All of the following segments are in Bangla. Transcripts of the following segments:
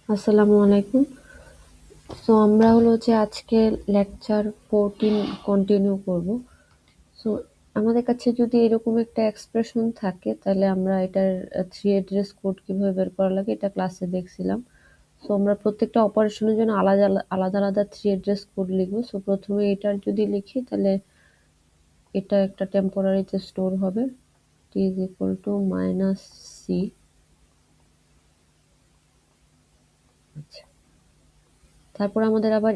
আসসালামু আলাইকুম। সো আমরা আজকে লেকচার 14 কন্টিনিউ করব। সো আমাদের কাছে যদি এরকম একটা এক্সপ্রেশন থাকে তাহলে আমরা এটার 3 অ্যাড্রেস কোড কিভাবে বের করা লাগে এটা ক্লাসে দেখছিলাম। সো আমরা প্রত্যেকটা অপারেশনের জন্য আলাদা 3 অ্যাড্রেস কোড লিখব। সো প্রথমে এটার যদি লিখি তাহলে এটা একটা টেম্পোরারিতে স্টোর হবে t -c। আচ্ছা, তারপর আমাদের আবার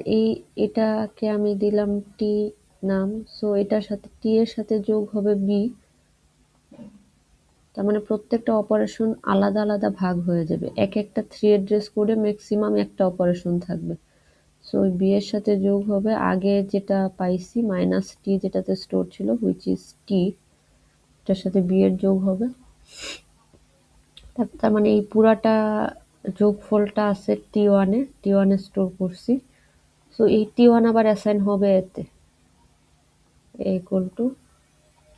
এটাকে আমি দিলাম টি নাম। সো এটার সাথে টি এর সাথে যোগ হবে বি। তার মানে প্রত্যেকটা অপারেশন আলাদা ভাগ হয়ে যাবে। একটা 3 অ্যাড্রেস কোডে ম্যাক্সিমাম একটা অপারেশন থাকবে। সো ওই বি এর সাথে যোগ হবে আগে যেটা পাইছি মাইনাস টি যেটাতে স্টোর ছিল হুইচ ইজ টি, এটার সাথে বি এর যোগ হবে। তার মানে এই পুরাটা যোগফলটা আছে টি ওয়ানে স্টোর করছি। সো এই টি1 আবার অ্যাসাইন হবে এতে ইকুয়াল টু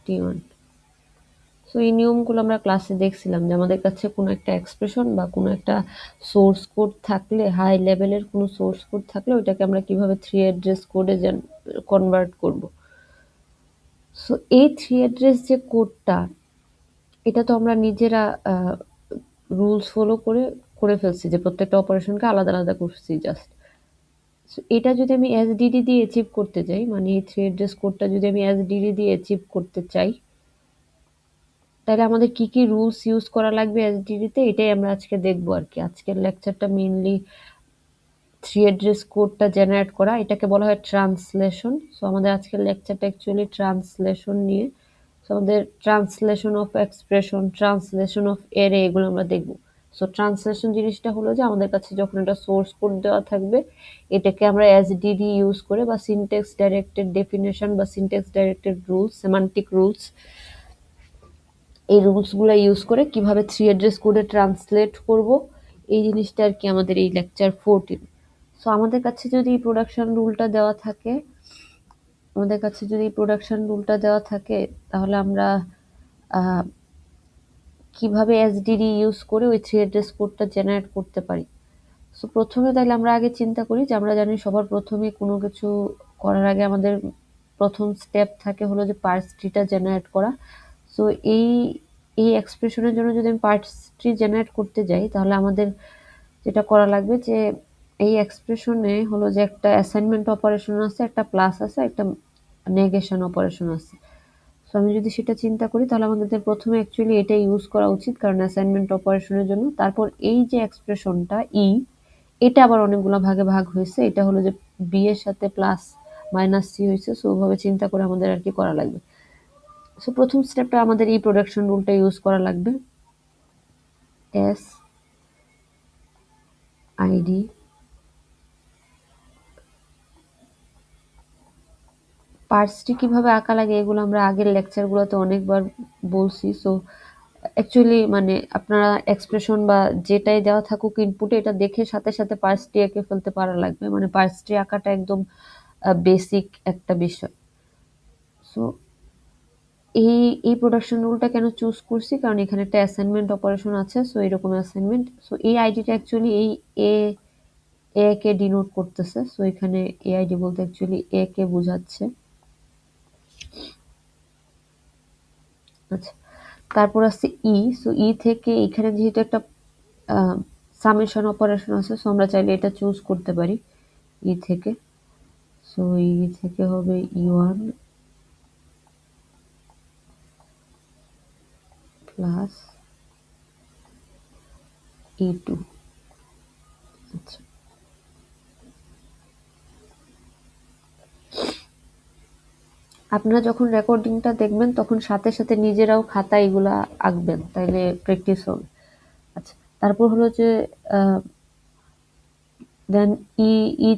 টি1। সো এই নিয়মগুলো আমরা ক্লাসে দেখছিলাম যে আমাদের কাছে কোনো একটা এক্সপ্রেশন বা কোনো একটা সোর্স কোড থাকলে, হাই লেভেলের কোনো সোর্স কোড থাকলে ওইটাকে আমরা কিভাবে 3 অ্যাড্রেস কোডে কনভার্ট করব। সো এই 3 অ্যাড্রেস যে কোডটা, এটা তো আমরা নিজেরা রুলস ফলো করে ফেলছি যে প্রত্যেকটা অপারেশনকে আলাদা করছি জাস্ট। সো এটা যদি আমি এসডিডি দিয়ে অ্যাচিভ করতে চাই, মানে এই 3 অ্যাড্রেস কোডটা যদি আমি এসডিডি দিয়ে অ্যাচিভ করতে চাই, তাহলে আমাদের কি রুলস ইউজ করা লাগবে এসডিডিতে, এটাই আমরা আজকে দেখবো আর কি। আজকের লেকচারটা মেইনলি 3 অ্যাড্রেস কোডটা জেনারেট করা, এটাকে বলা হয় ট্রান্সলেশন। সো আমাদের আজকের লেকচারটা অ্যাকচুয়ালি ট্রান্সলেশন নিয়ে। সো আমাদের translation of expression, translation of এরে, এগুলো আমরা দেখব। সো ট্রান্সলেশন জিনিসটা হলো যে আমাদের কাছে যখন একটা সোর্স কোড দেওয়া থাকবে, এটাকে আমরা এসডিডি ইউজ করে বা সিনট্যাক্স ডাইরেক্টেড ডেফিনেশন বা syntax directed rules, semantic rules, এই রুলসগুলো ইউজ করে কিভাবে 3 অ্যাড্রেস কোডে ট্রান্সলেট করব, এই জিনিসটা আর কি আমাদের এই লেকচার 14। সো আমাদের কাছে যদি প্রোডাকশন রুলটা দেওয়া থাকে, তাহলে আমরা কিভাবে এসডিডি ইউজ করে ওই 3 অ্যাড্রেস কোডটা জেনারেট করতে পারি। সো প্রথমে তাহলে আমরা আগে চিন্তা করি যে আমরা জানি সবার প্রথমে কোনো কিছু করার আগে আমাদের প্রথম স্টেপ থাকে হলো যে পার্স ট্রিটা জেনারেট করা। সো এই এক্সপ্রেশনের জন্য যদি আমি পার্স ট্রি জেনারেট করতে যাই, তাহলে আমাদের যেটা করা লাগবে যে এই এক্সপ্রেশনে হলো যে একটা অ্যাসাইনমেন্ট অপারেশন আছে, একটা প্লাস আছে, একটা নেগেশন অপারেশন আছে। সো আমি যদি সেটা চিন্তা করি তাহলে আমাদের প্রথমে অ্যাকচুয়ালি এটা ইউজ করা উচিত, কারণ অ্যাসাইনমেন্ট অপারেশনের জন্য। তারপর এই যে এক্সপ্রেশনটা এটা আবার অনেকগুলো ভাগে ভাগ হয়েছে। এটা হলো যে বি এর সাথে প্লাস মাইনাস সি হয়েছে। সো ওভাবে চিন্তা করে আমাদের আর কি করা লাগবে। সো প্রথম স্টেপটা আমাদের এই প্রোডাকশন রুলটা ইউজ করা লাগবে। এস আইডি পার্সটি কিভাবে আঁকা লাগে এগুলো আমরা আগের লেকচারগুলোতে অনেকবার বলছি। সো অ্যাকচুয়ালি মানে আপনারা এক্সপ্রেশন বা যেটাই দেওয়া থাকুক ইনপুটে, এটা দেখে সাথে পার্সটি এঁকে ফেলতে পারা লাগবে। মানে পার্সটি আঁকাটা একদম বেসিক একটা বিষয়। সো এই প্রোডাকশন রুলটা কেন চুজ করছি, কারণ এখানে একটা অ্যাসাইনমেন্ট অপারেশন আছে। সো এরকম অ্যাসাইনমেন্ট, সো এই আইডিটা অ্যাকচুয়ালি এই এ এ কে ডিনোট করতেছে। সো এখানে এ আইডি বলতে অ্যাকচুয়ালি এ কে বোঝাচ্ছে। আচ্ছা, তারপর আছে সো থেকে এখানে যেহেতু একটা সামেশন অপারেশন আছে, সো আমরা চাইলে এটা চুজ করতে পারি থেকে। সো থেকে হবে ই1 প্লাস ই2। আচ্ছা, আপনারা যখন রেকর্ডিংটা দেখবেন তখন সাথে নিজেরাও খাতা এগুলা আঁকবেন, তাইলে প্র্যাকটিস হবে। আচ্ছা, তারপর হলো যে দেন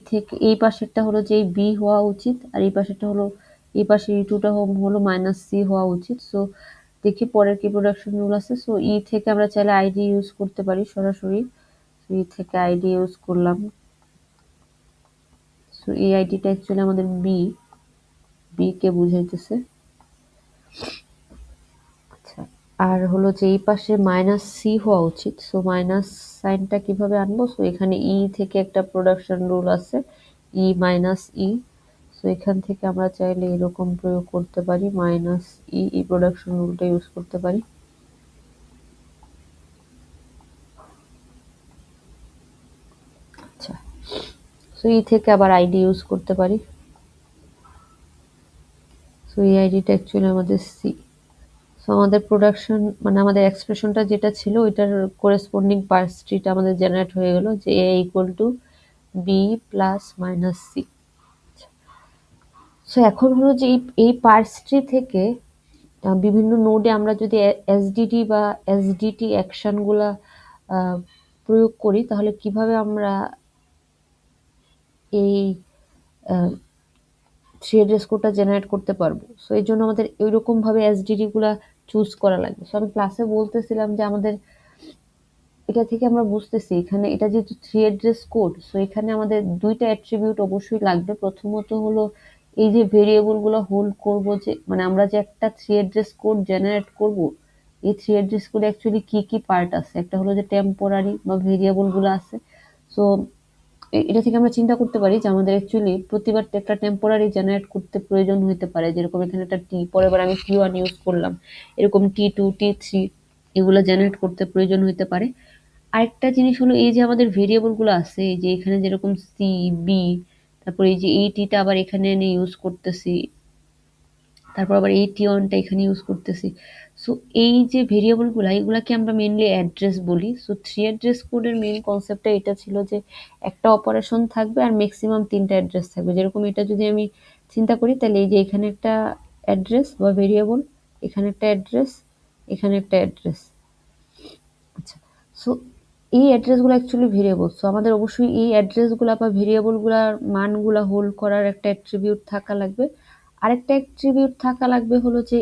থেকে এই পাশেরটা হলো যে বি হওয়া উচিত, আর এই পাশেরটা হলো, এই পাশে ই2টা হলো মাইনাস সি হওয়া উচিত। সো দেখি পরের কি প্রোডাকশন রুল আছে। সো থেকে আমরা চাইলে আইডি ইউজ করতে পারি সরাসরি। থেকে আইডি ইউজ করলাম। সো এই আইডিটা অ্যাকচুয়ালি আমাদের বি কে বুঝাইতেছে। আচ্ছা, আর হলো যে এই পাশে মাইনাস সি হওয়া উচিত। সো মাইনাস সাইনটা কিভাবে আনবো? সো এখানে ই থেকে একটা প্রোডাকশন রুল আছে, ই মাইনাস ই। সো এখান থেকে আমরা চাইলে এরকম প্রয়োগ করতে পারি, মাইনাস ই, ই প্রোডাকশন রুলটা ইউজ করতে পারি। আচ্ছা, সো ই থেকে আবার আইডি ইউজ করতে পারি। সো এই আইডিটা অ্যাকচুয়ালি আমাদের সি। সো আমাদের প্রোডাকশন মানে আমাদের এক্সপ্রেশনটা যেটা ছিল ওইটার করেসপন্ডিং পার্স ট্রিটা আমাদের জেনারেট হয়ে গেল, যে A equal to B plus minus C. So এখন হলো যে এই পার্স ট্রি থেকে বিভিন্ন নোডে আমরা যদি এসডিডি বা এসডিটি অ্যাকশনগুলা প্রয়োগ করি, তাহলে কিভাবে আমরা এই থ্রি অ্যাড্রেস কোডটা জেনারেট করতে পারবো। সো এই জন্য আমাদের ওইরকম ভাবে এসডিডি গুলা চুজ করা লাগবে। সো আমি ক্লাসে বলতেছিলাম যে আমাদের এটা থেকে আমরা বুঝতেছি এখানে এটা যেহেতু থ্রি অ্যাড্রেস কোড, সো এখানে আমাদের দুইটা অ্যাট্রিবিউট অবশ্যই লাগবে। প্রথমত হলো এই যে ভেরিয়েবল গুলো হোল্ড করব, যে মানে আমরা যে একটা থ্রি অ্যাড্রেস কোড জেনারেট করব, এই থ্রি অ্যাড্রেস কোডে অ্যাকচুয়ালি কি কি পার্ট আছে। একটা হলো যে টেম্পোরারি বা ভেরিয়েবল গুলো আছে। সো এটা থেকে আমরা চিন্তা করতে পারি যে আমাদের অ্যাকচুয়ালি প্রতিবার একটা টেম্পোরারি জেনারেট করতে প্রয়োজন হতে পারে, যেরকম এখানে একটা টি, পরের বার আমি টি ওয়ান ইউজ করলাম, এরকম টি টু টি থ্রি এগুলো জেনারেট করতে প্রয়োজন হতে পারে। আরেকটা জিনিস হলো এই যে আমাদের ভেরিয়েবল গুলো আছে, এই যে এখানে যেরকম সি বি, তারপর এই যে এই টিটা আবার এখানে এনে ইউজ করতেছি, তারপর আবার এই টি ওয়ানটা এখানে ইউজ করতেছি। সো এই যে ভেরিয়েবল গুলা এগুলাকে আমরা মেনলি অ্যাড্রেস বলি। সো থ্রি অ্যাড্রেস কোডের মেইন কনসেপ্টটা এটা ছিল যে একটা অপারেশন থাকবে আর ম্যাক্সিমাম তিনটা অ্যাড্রেস থাকবে। যেরকম এটা যদি আমি চিন্তা করি, তাহলে এই যে এখানে একটা অ্যাড্রেস বা ভেরিয়েবল, এখানে একটা অ্যাড্রেস, এখানে একটা অ্যাড্রেস। আচ্ছা, সো এই অ্যাড্রেসগুলো অ্যাকচুয়ালি ভেরিয়েবল। সো আমাদের অবশ্যই এই অ্যাড্রেসগুলা বা ভেরিয়েবলগুলার মানগুলা হোল্ড করার একটা অ্যাট্রিবিউট থাকা লাগবে। আরেকটা অ্যাট্রিবিউট থাকা লাগবে হলো যে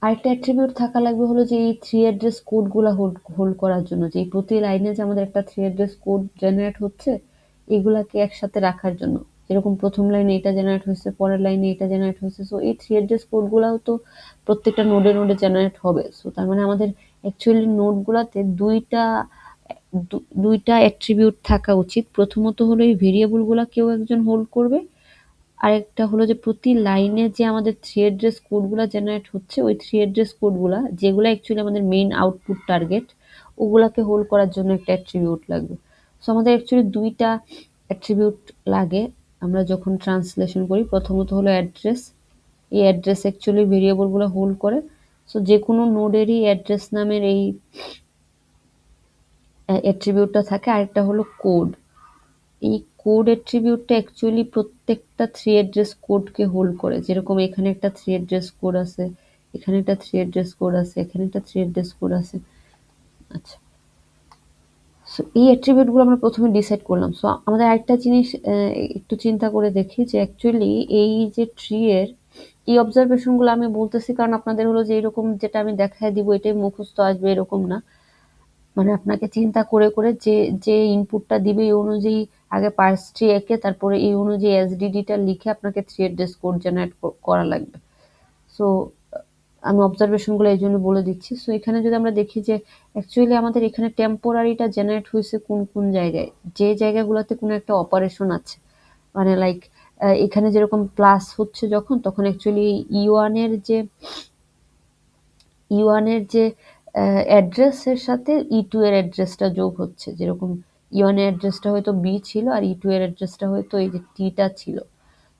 আরেকটা অ্যাট্রিবিউট থাকা লাগবে হলো যে এই থ্রি অ্যাড্রেস কোডগুলা হোল্ড হোল্ড করার জন্য, যে এই প্রতি লাইনে যে আমাদের একটা থ্রি অ্যাড্রেস কোড জেনারেট হচ্ছে, এগুলাকে একসাথে রাখার জন্য। যেরকম প্রথম লাইনে এটা জেনারেট হয়েছে, পরের লাইনে এটা জেনারেট হয়েছে। সো এই থ্রি অ্যাড্রেস কোডগুলাও তো প্রত্যেকটা নোডে নোডে জেনারেট হবে। সো তার মানে আমাদের অ্যাকচুয়ালি নোডগুলাতে দুইটা অ্যাট্রিবিউট থাকা উচিত। প্রথমত হলো এই ভেরিয়েবলগুলা কেউ একজন হোল্ড করবে, আরেকটা হলো যে প্রতি লাইনে যে আমাদের থ্রি অ্যাড্রেস কোডগুলা জেনারেট হচ্ছে, ওই থ্রি অ্যাড্রেস কোডগুলা যেগুলো অ্যাকচুয়ালি আমাদের মেইন আউটপুট টার্গেট, ওগুলাকে হোল্ড করার জন্য একটা অ্যাট্রিবিউট লাগবে। সো আমাদের অ্যাকচুয়ালি দুইটা অ্যাট্রিবিউট লাগে আমরা যখন ট্রান্সলেশন করি। প্রথমত হলো অ্যাড্রেস, এই অ্যাড্রেস অ্যাকচুয়ালি ভেরিয়েবলগুলো হোল্ড করে। সো যে কোনো নোডেরই অ্যাড্রেস নামের এই অ্যাট্রিবিউটটা থাকে। আরেকটা হলো কোড, এই কোড অ্যাট্রিবিউটটা অ্যাকচুয়ালি প্রত্যেকটা থ্রি অ্যাড্রেস কোডকে হোল্ড করে। যেরকম এখানে একটা থ্রি অ্যাড্রেস কোড আছে, এখানে একটা থ্রি অ্যাড্রেস কোড আছে, এখানে একটা থ্রি অ্যাড্রেস কোড আছে। আচ্ছা, সো এই অ্যাট্রিবিউট গুলো আমরা প্রথমে ডিসাইড করলাম। সো আমাদের আরেকটা জিনিস একটু চিন্তা করে দেখি যে অ্যাকচুয়ালি এই যে ট্রি এর এই অবজারভেশন গুলো আমি বলতেছি কারণ আপনাদের হলো যে এরকম যেটা আমি দেখায় দিব এটাই মুখস্থ আসবে এরকম না। মানে আপনাকে চিন্তা করে করে যে যে ইনপুটটা দিবে এই অনুযায়ী আগে পার্স ট্রি এঁকে তারপরে এই অনুযায়ী এসডিডিটা লিখে আপনাকে থ্রি অ্যাড্রেস কোড জেনারেট করা লাগবে। সো আমি অবজারভেশনগুলো এই জন্য বলে দিচ্ছি। সো এখানে যদি আমরা দেখি যে অ্যাকচুয়ালি আমাদের এখানে টেম্পোরারিটা জেনারেট হয়েছে কোন কোন জায়গায়, যে জায়গাগুলোতে কোনো একটা অপারেশন আছে। মানে লাইক এখানে যেরকম প্লাস হচ্ছে যখন, তখন অ্যাকচুয়ালি ই ওয়ানের যে অ্যাড্রেসের সাথে ই2 এর অ্যাড্রেসটা যোগ হচ্ছে। যেরকম ই1 এর অ্যাড্রেসটা হয়তো বি ছিল আর ই2 এর অ্যাড্রেসটা হয়তো এই যে টিটা ছিল।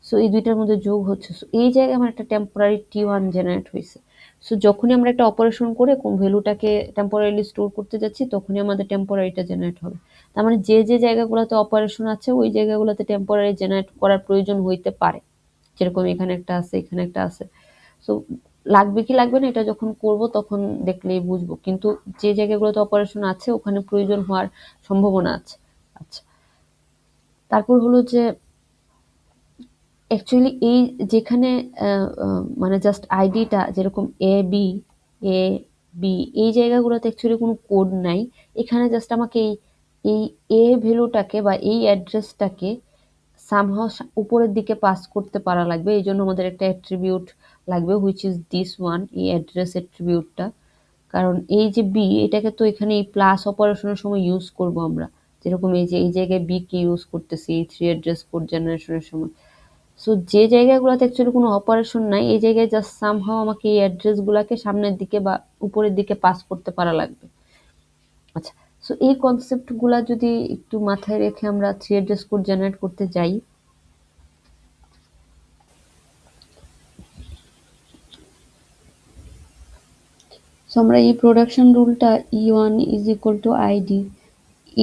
সো এই দুইটার মধ্যে যোগ হচ্ছে। সো এই জায়গায় আমার একটা টেম্পোরারি টি1 জেনারেট হয়েছে। সো যখনই আমরা একটা অপারেশন করে কোন ভ্যালুটাকে টেম্পোরারিলি স্টোর করতে যাচ্ছি, তখনই আমাদের টেম্পোরারিটা জেনারেট হবে। তার মানে যে যে জায়গাগুলোতে অপারেশন আছে ওই জায়গাগুলোতে টেম্পোরারি জেনারেট করার প্রয়োজন হইতে পারে। যেরকম এখানে একটা আছে, এখানে একটা আছে। সো লাগবে কি লাগবে না এটা যখন করব তখন দেখলেই বুঝবো। কিন্তু যে জায়গাগুলোতে অপারেশন আছে ওখানে প্রয়োজন হওয়ার সম্ভাবনা আছে। আচ্ছা, তারপর হলো যে অ্যাকচুয়ালি এই যেখানে মানে জাস্ট আইডিটা যেরকম এ বি এই জায়গাগুলোতে অ্যাকচুয়ালি কোনো কোড নাই। এখানে জাস্ট আমাকে এই এই এ ভ্যালুটাকে বা এই অ্যাড্রেসটাকে সামহাও উপরের দিকে পাস করতে পারা লাগবে। এই জন্য আমাদের একটা অ্যাট্রিবিউট লাগবে হুইচ ইজ দিস ওয়ান, এই অ্যাড্রেস অ্যাট্রিবিউটটা। কারণ এই যে বি, এটাকে তো এখানে এই প্লাস অপারেশনের সময় ইউজ করব আমরা, যেরকম এই যে এই জায়গায় বি কে ইউজ করতেছি এই থ্রি অ্যাড্রেস কোড জেনারেশনের সময়। সো যে জায়গাগুলোতে অ্যাকচুয়ালি কোনো অপারেশন নাই, এই জায়গায় জাস্ট সামহাও আমাকে এই অ্যাড্রেসগুলোকে সামনের দিকে বা উপরের দিকে পাস করতে পারা লাগবে। আচ্ছা, সো এই কনসেপ্টগুলা যদি একটু মাথায় রেখে আমরা থ্রি অ্যাড্রেস কোড জেনারেট করতে যাই, সো আমরা এই প্রোডাকশন রুলটা E1 is equal to ID,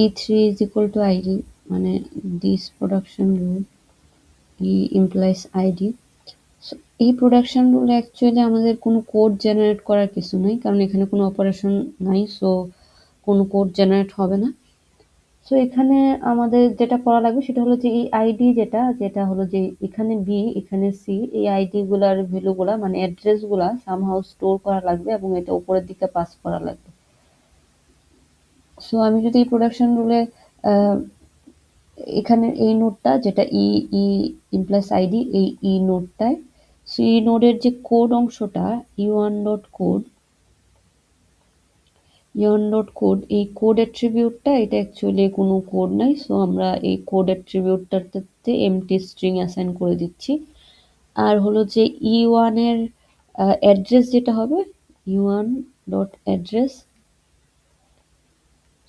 E3 is equal to ID, মানে this production rule E implies ID. So এই প্রোডাকশন রুলে অ্যাকচুয়ালি আমাদের কোনো কোড জেনারেট করার কিছু নাই, কারণ এখানে কোনো অপারেশন নাই, সো কোনো কোড জেনারেট হবে না। সো এখানে আমাদের যেটা করা লাগবে সেটা হলো যে এই আইডি যেটা হলো যে এখানে বি এখানে সি, এই আইডি গুলার ভ্যালুগুলা মানে অ্যাড্রেস গুলা সামহাউ স্টোর করা লাগবে এবং এটা উপরের দিকে পাস করা লাগবে। সো আমি যদি এই প্রোডাকশন রুলে এখানে এই নোডটা যেটা ই ই ইমপ্লাস আইডি, এই ই নোডটায়, সো ই নোডের যে কোড অংশটা E1 dot code, E1 dot code, এই কোড অ্যাট্রিবিউটটা এটা অ্যাকচুয়ালি কোনো কোড নাই, সো আমরা এই কোড অ্যাট্রিবিউটটাতে এমটি স্ট্রিং অ্যাসাইন করে দিচ্ছি। আর হলো যে ই1 এর অ্যাড্রেস যেটা হবে E one dot address,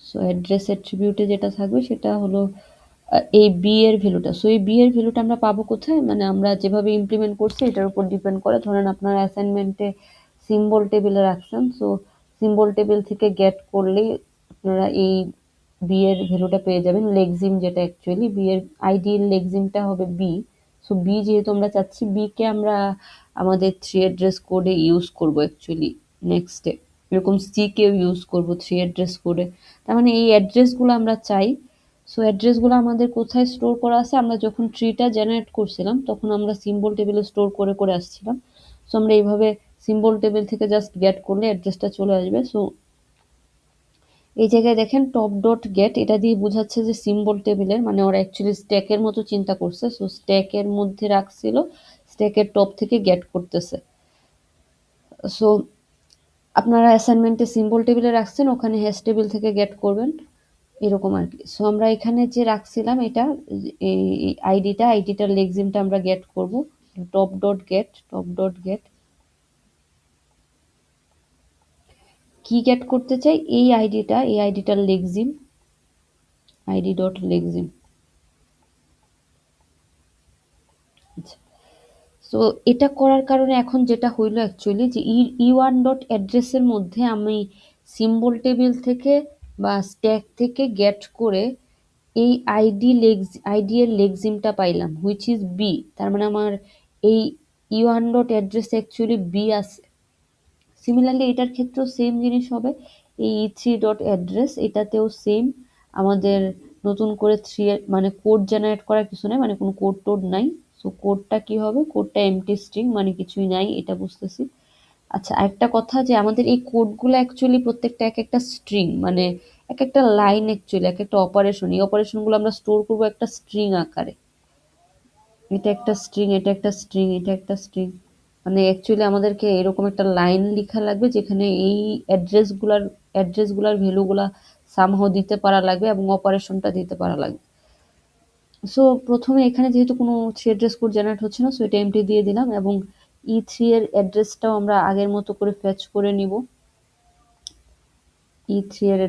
so address অ্যাট্রিবিউটে যেটা থাকবে সেটা হলো এই বি এর ভ্যালুটা। সো এই বি এর ভ্যালুটা আমরা পাবো কোথায়, মানে আমরা যেভাবে ইমপ্লিমেন্ট করছি এটার উপর ডিপেন্ড করে। ধরেন আপনার অ্যাসাইনমেন্টে সিম্বল টেবিলে রাখছেন, সো সিম্বল টেবিল থেকে গেট করলেই আপনারা এই বি এর ভ্যালুটা পেয়ে যাবেন। লেগজিম যেটা অ্যাকচুয়ালি বি এর আইডি লেগজিমটা হবে বি। সো বি যেহেতু আমরা চাচ্ছি, বি কে আমরা আমাদের থ্রি অ্যাড্রেস কোডে ইউজ করবো অ্যাকচুয়ালি নেক্সটে। এরকম সি কেও ইউজ করবো থ্রি অ্যাড্রেস কোডে। তার মানে এই অ্যাড্রেসগুলো আমরা চাই। সো অ্যাড্রেসগুলো আমাদের কোথায় স্টোর করা আছে, আমরা যখন ট্রিটা জেনারেট করছিলাম তখন আমরা সিম্বল টেবিলে স্টোর করে করে আসছিলাম। সো আমরা এইভাবে সিম্বল টেবিল থেকে জাস্ট গেট করলে অ্যাড্রেসটা চলে আসবে। সো এই জায়গায় দেখেন টপ ডট গেট, এটা দিয়ে বোঝাচ্ছে যে সিম্বল টেবিলের, মানে ওরা অ্যাকচুয়ালি স্ট্যাকের মতো চিন্তা করছে। সো স্ট্যাকের মধ্যে রাখছিল, স্ট্যাকের টপ থেকে গেট করতেছে। সো আপনারা অ্যাসাইনমেন্টে সিম্বল টেবিলে রাখছেন, ওখানে হ্যাশ টেবিল থেকে গেট করবেন, এরকম আর কি। সো আমরা এখানে যে রাখছিলাম এটা এই আইডিটার লেগজিমটা আমরা গেট করব, top dot get, top dot gate কি গেট করতে চাই, এই আইডিটার লেগজিম, আইডি ডট লেগজিম। আচ্ছা, সো এটা করার কারণে এখন যেটা হইলো অ্যাকচুয়ালি যে ই1 ডট অ্যাড্রেসের মধ্যে আমি সিম্বল টেবিল থেকে বা স্ট্যাক থেকে গেট করে এই আইডি এর লেগজিমটা পাইলাম হুইচ ইজ বি। তার মানে আমার এই e1 dot address actually B আছে। সিমিলারলি এটার ক্ষেত্রেও সেম জিনিস হবে, এই ই3 ডট অ্যাড্রেস এটাতেও সেম। আমাদের নতুন করে থ্রি মানে কোড জেনারেট করার কিছু নাই, মানে কোনো কোড টোড নাই। সো কোডটা কি হবে, কোডটা এমটি স্ট্রিং, মানে কিছুই নাই, এটা বুঝতেছি। আচ্ছা, আরেকটা কথা যে আমাদের এই কোডগুলো অ্যাকচুয়ালি প্রত্যেকটা এক একটা স্ট্রিং, মানে এক একটা লাইন অ্যাকচুয়ালি এক একটা অপারেশন, এই অপারেশনগুলো আমরা স্টোর করবো একটা স্ট্রিং আকারে। এটা একটা স্ট্রিং, এটা একটা স্ট্রিং, এটা একটা স্ট্রিং, মানে অ্যাকচুয়ালি আমাদেরকে এরকম একটা লাইন লেখা লাগবে যেখানে এই অ্যাড্রেসগুলার ভ্যালুগুলা সামহাও দিতে পারা লাগবে এবং অপারেশনটা দিতে পারা লাগবে। সো প্রথমে এখানে যেহেতু কোনো থ্রি অ্যাড্রেস কোড জেনারেট হচ্ছে না, সো এটা এমটি দিয়ে দিলাম এবং ই3 এর অ্যাড্রেসটাও আমরা আগের মতো করে ফেচ করে নিব। ই3 এর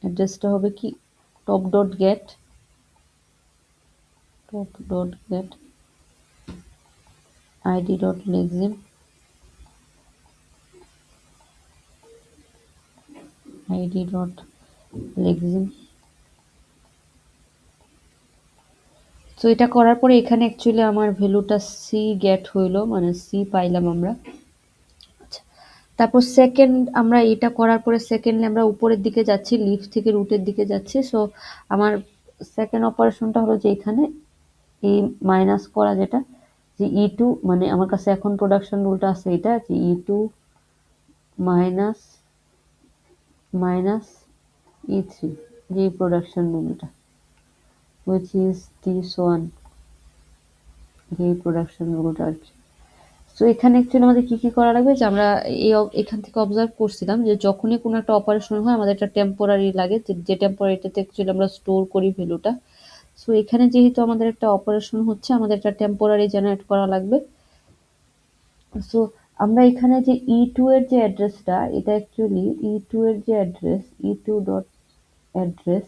অ্যাড্রেসটা হবে কি, top dot get, top dot get ID dot lexeme, ID dot lexeme. So এটা করার পরে এখানে অ্যাকচুয়ালি আমার ভ্যালুটা সি গেট হইলো, মানে সি পাইলাম আমরা। আচ্ছা, তারপর সেকেন্ড আমরা এটা করার পরে সেকেন্ডলি আমরা উপরের দিকে যাচ্ছি, লিফ থেকে রুটের দিকে যাচ্ছি। সো আমার সেকেন্ড অপারেশনটা হলো যে এখানে এই মাইনাস করা যেটা, যে ই2, মানে আমার কাছে এখন প্রোডাকশন রুলটা আছে এটা, যে ই2 মাইনাস মাইনাস ই3, যে প্রোডাকশন রুলটা। which is t1 এই প্রোডাকশন রুলটা আর কি। সো এখানে অ্যাকচুয়ালি আমাদের কি করা লাগবে, যে আমরা এখান থেকে অবজার্ভ করছিলাম যে যখনই কোনো একটা অপারেশন হয় আমাদের একটা টেম্পোরারি লাগে, যে টেম্পোরারিটাতে অ্যাকচুয়ালি আমরা স্টোর করি ভ্যালুটা। সো এখানে যেহেতু আমাদের একটা অপারেশন হচ্ছে, আমাদের একটা টেম্পোরারি জেনারেট করা লাগবে। সো আমরা এখানে যে E2 এর যে অ্যাড্রেসটা, এটা অ্যাকচুয়ালি E2 এর যে অ্যাড্রেস, E2 ডট অ্যাড্রেস,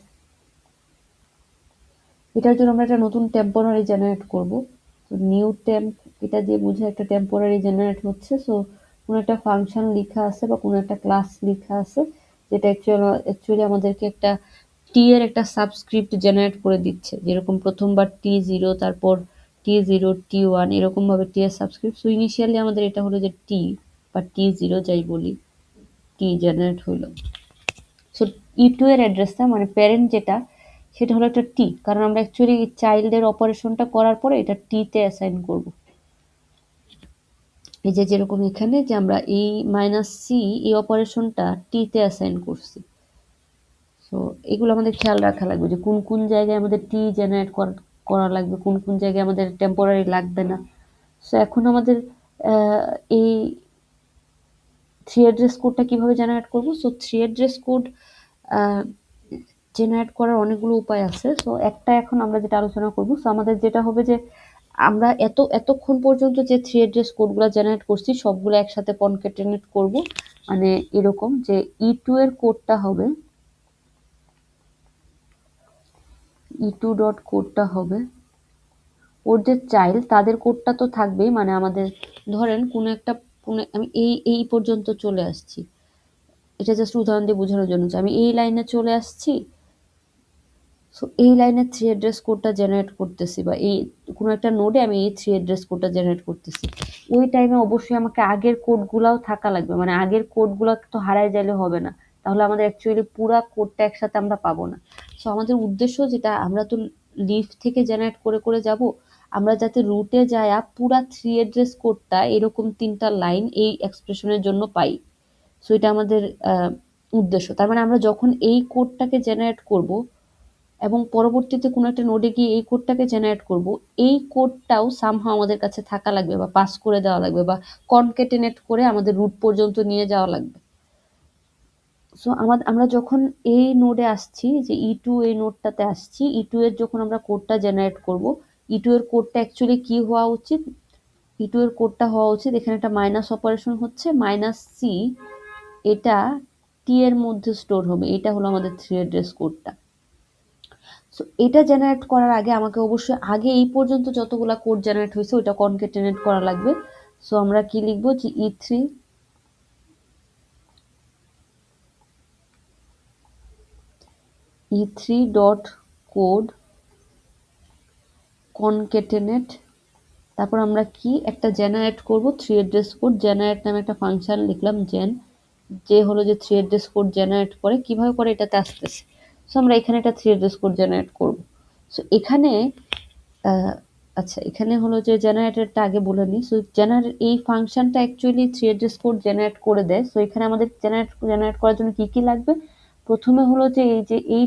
এটার জন্য আমরা একটা নতুন টেম্পোরারি জেনারেট করব। তো নিউ টেম্প, এটা দিয়ে বোঝায় একটা টেম্পোরারি জেনারেট হচ্ছে। সো কোনো একটা ফাংশন লেখা আছে বা কোনো একটা ক্লাস লেখা আছে, যেটা অ্যাকচুয়ালি আমাদেরকে একটা টি এর একটা সাবস্ক্রিপ্ট জেনারেট করে দিচ্ছে, যেরকম প্রথমবার T0, তারপর T0 T1, এরকম ভাবে টি এর সাবস্ক্রিপ্ট। সো ইনিশিয়ালি আমাদের এটা হলো যে টি বা T0 যাই বলি, টি জেনারেট হইলো। সো E2 এর অ্যাড্রেসটা মানে প্যারেন্ট যেটা, সেটা হলো একটা টি, কারণ আমরা অ্যাকচুয়ালি চাইল্ডের অপারেশনটা করার পরে এটা টি তে অ্যাসাইন করব। এই যে যেরকম এখানে যে আমরা এই -c এই অপারেশনটা টি তে অ্যাসাইন করছি। সো এগুলো আমাদের খেয়াল রাখা লাগবে যে কোন কোন জায়গায় আমাদের টি জেনারেট করা লাগবে, কোন কোন জায়গায় আমাদের টেম্পোরারি লাগবে না। সো এখন আমাদের এই থ্রি অ্যাড্রেস কোডটা কিভাবে জেনারেট করব। So three address code generate করার অনেকগুলো উপায় আছে। সো একটা এখন আমরা যেটা আলোচনা করব, সো আমাদের যেটা হবে যে আমরা এতক্ষণ পর্যন্ত যে থ্রি অ্যাড্রেস কোডগুলো জেনারেট করছি সবগুলো একসাথে কনক্যাটেনেট করব। মানে এরকম যে E2 এর কোডটা হবে, E2 ডট কোডটা হবে ওর যে চাইল্ড তাদের কোডটা তো থাকবেই। মানে আমাদের ধরেন আমি এই পর্যন্ত চলে আসছি, এটা জাস্ট উদাহরণ দিয়ে বোঝানোর জন্য যে আমি এই লাইনে চলে আসছি। সো এই লাইনের থ্রি অ্যাড্রেস কোডটা জেনারেট করতেছি, বা এই কোনো একটা নোডে আমি এই থ্রি অ্যাড্রেস কোডটা জেনারেট করতেছি। ওই টাইমে অবশ্যই আমাকে আগের কোডগুলাও থাকা লাগবে, মানে আগের কোডগুলো তো হারায় যাইলে হবে না, তাহলে আমাদের অ্যাকচুয়ালি পুরা কোডটা একসাথে আমরা পাবো না। সো আমাদের উদ্দেশ্য যেটা, আমরা তো লিফ থেকে জেনারেট করে করে যাব, আমরা যাতে রুটে যায়া পুরা থ্রি অ্যাড্রেস কোডটা এরকম 3টা লাইন এই এক্সপ্রেশনের জন্য পাই। সো এটা আমাদের উদ্দেশ্য। তার মানে আমরা যখন এই কোডটাকে জেনারেট করব এবং পরবর্তীতে কোনো একটা নোডে গিয়ে এই কোডটাকে জেনারেট করব, এই কোডটাও সামহাও আমাদের কাছে থাকা লাগবে বা পাস করে দেওয়া লাগবে বা কনকেটেনেট করে আমাদের রুট পর্যন্ত নিয়ে যাওয়া লাগবে। সো আমরা যখন এই নোডে আসছি, যে E2 এই নোডটাতে আসছি, E2 এর যখন আমরা কোডটা জেনারেট করব, E2 এর কোডটা অ্যাকচুয়ালি কি হওয়া উচিত, E2 এর কোডটা হওয়া উচিত, এখানে একটা মাইনাস অপারেশন হচ্ছে, -c, এটা টি এর মধ্যে স্টোর হবে। এটা হলো আমাদের থ্রি অ্যাড্রেস কোডটা। সো এটা জেনারেট করার আগে আমাকে অবশ্যই আগে এই পর্যন্ত যতগুলা কোড জেনারেট হয়েছে ওইটা কনকেটেনেট করা লাগবে। সো আমরা কি লিখবো, যে E3 ডট কোড কনকেটেনেট, তারপর আমরা কি একটা জেনারেট করব থ্রি অ্যাড্রেস কোড। জেনারেট নামে একটা ফাংশন লিখলাম, যে হলো যে থ্রি অ্যাড্রেস কোড জেনারেট করে। কিভাবে করে এটাতে আসতেছে। সো আমরা এখানে একটা থ্রি অ্যাড্রেস কোড জেনারেট করব। সো এখানে আচ্ছা, এখানে হলো যে জেনারেটরটা আগে বলে নিই। সো এই ফাংশনটা actually three address code generate করে দেয়। সো এখানে আমাদের জেনারেট করার জন্য কি কি লাগবে, প্রথমে হলো যে এই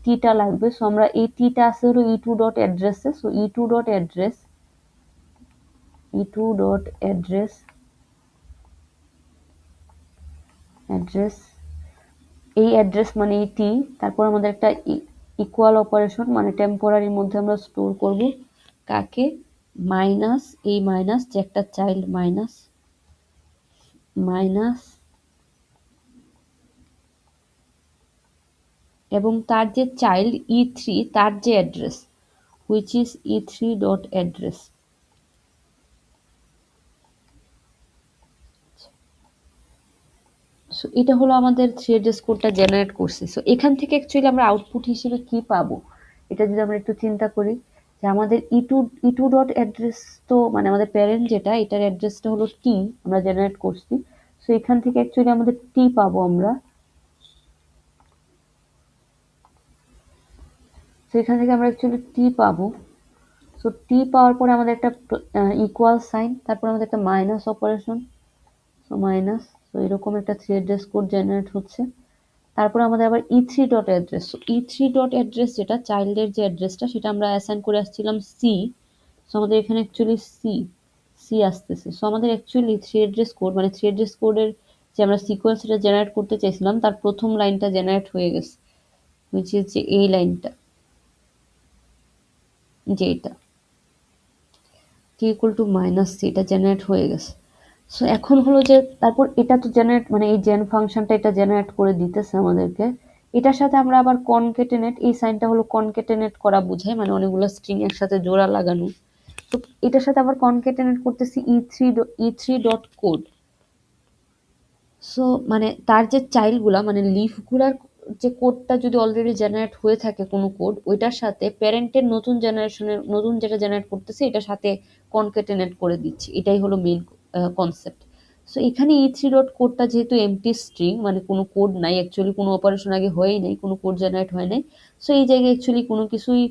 টিটা লাগবে। সো আমরা এই টিটা আছে হলো E2 ডট অ্যাড্রেসে। So E2 dot address, E2 dot address এই অ্যাড্রেস মানে এই টি, তারপর আমাদের একটা ইকুয়াল অপারেশন মানে টেম্পোরারির মধ্যে আমরা স্টোর করব কাকে, মাইনাস, এই মাইনাস যে একটা চাইল্ড মাইনাস এবং তার যে চাইল্ড E3 তার যে address, which is E3 dot address. So এটা হলো আমাদের থ্রি অ্যাড্রেস কোডটা জেনারেট করছে। সো এখান থেকে অ্যাকচুয়ালি আমরা আউটপুট হিসেবে কি পাবো, এটা যদি আমরা একটু চিন্তা করি, যে আমাদের E2 ডট অ্যাড্রেস, তো মানে আমাদের প্যারেন্ট যেটা, এটার অ্যাড্রেসটা হলো টি, আমরা জেনারেট করছি। সো এখান থেকে অ্যাকচুয়ালি আমাদের টি পাবো আমরা। সো এখান থেকে আমরা অ্যাকচুয়ালি টি পাবো। সো টি পাওয়ার পরে আমাদের একটা ইকুয়াল সাইন, তারপর আমাদের একটা minus operation. So minus, so এরকম একটা থ্রি অ্যাড্রেস কোড জেনারেট হচ্ছে। তারপর আমাদের আবার three dot address. So three dot address যেটা চাইল্ডের যে অ্যাড্রেসটা সেটা আমরা অ্যাসাইন করে আসছিলাম সি। সো আমাদের এখানে অ্যাকচুয়ালি সি আসতেছে। সো আমাদের অ্যাকচুয়ালি থ্রি অ্যাড্রেস কোড মানে থ্রি অ্যাড্রেস কোডের যে আমরা সিকোয়েন্স এটা জেনারেট করতে চাইছিলাম তার প্রথম লাইনটা জেনারেট হয়ে গেছে, হুইচ ইজ যে এই লাইনটা, যে এটা টি ইকুয়াল টু মাইনাস সি, এটা জেনারেট হয়ে গেছে। সো এখন হলো যে তারপর এটা তো জেনারেট মানে এই জেন ফাংশনটা এটা জেনারেট করে দিতেছে আমাদেরকে। এটার সাথে আমরা আবার কনকেটেনেট, এই সাইনটা হলো কনকেটেনেট করা বোঝায়, মানে অনেকগুলো স্ট্রিং এর সাথে জোড়া লাগানো। তো এটার সাথে আবার কনকেটেনেট করতেছি E three dot code. So মানে তার যে চাইল্ডগুলা মানে লিফগুলার যে কোডটা যদি অলরেডি জেনারেট হয়ে থাকে কোনো কোড, ওইটার সাথে প্যারেন্টের নতুন জেনারেশনের নতুন যেটা জেনারেট করতেছে এটার সাথে কনকেটেনেট করে দিচ্ছি, এটাই হলো মেইন কনসেপ্ট। সো এখানে থ্রি ডট কোডটা যেহেতু এমটি স্ট্রিং মানে কোনো কোড নাই, অ্যাকচুয়ালি কোনো অপারেশন আগে হয়েই নাই, কোনো কোড জেনারেট হয় নাই। সো এই জায়গায় অ্যাকচুয়ালি কোনো কিছুই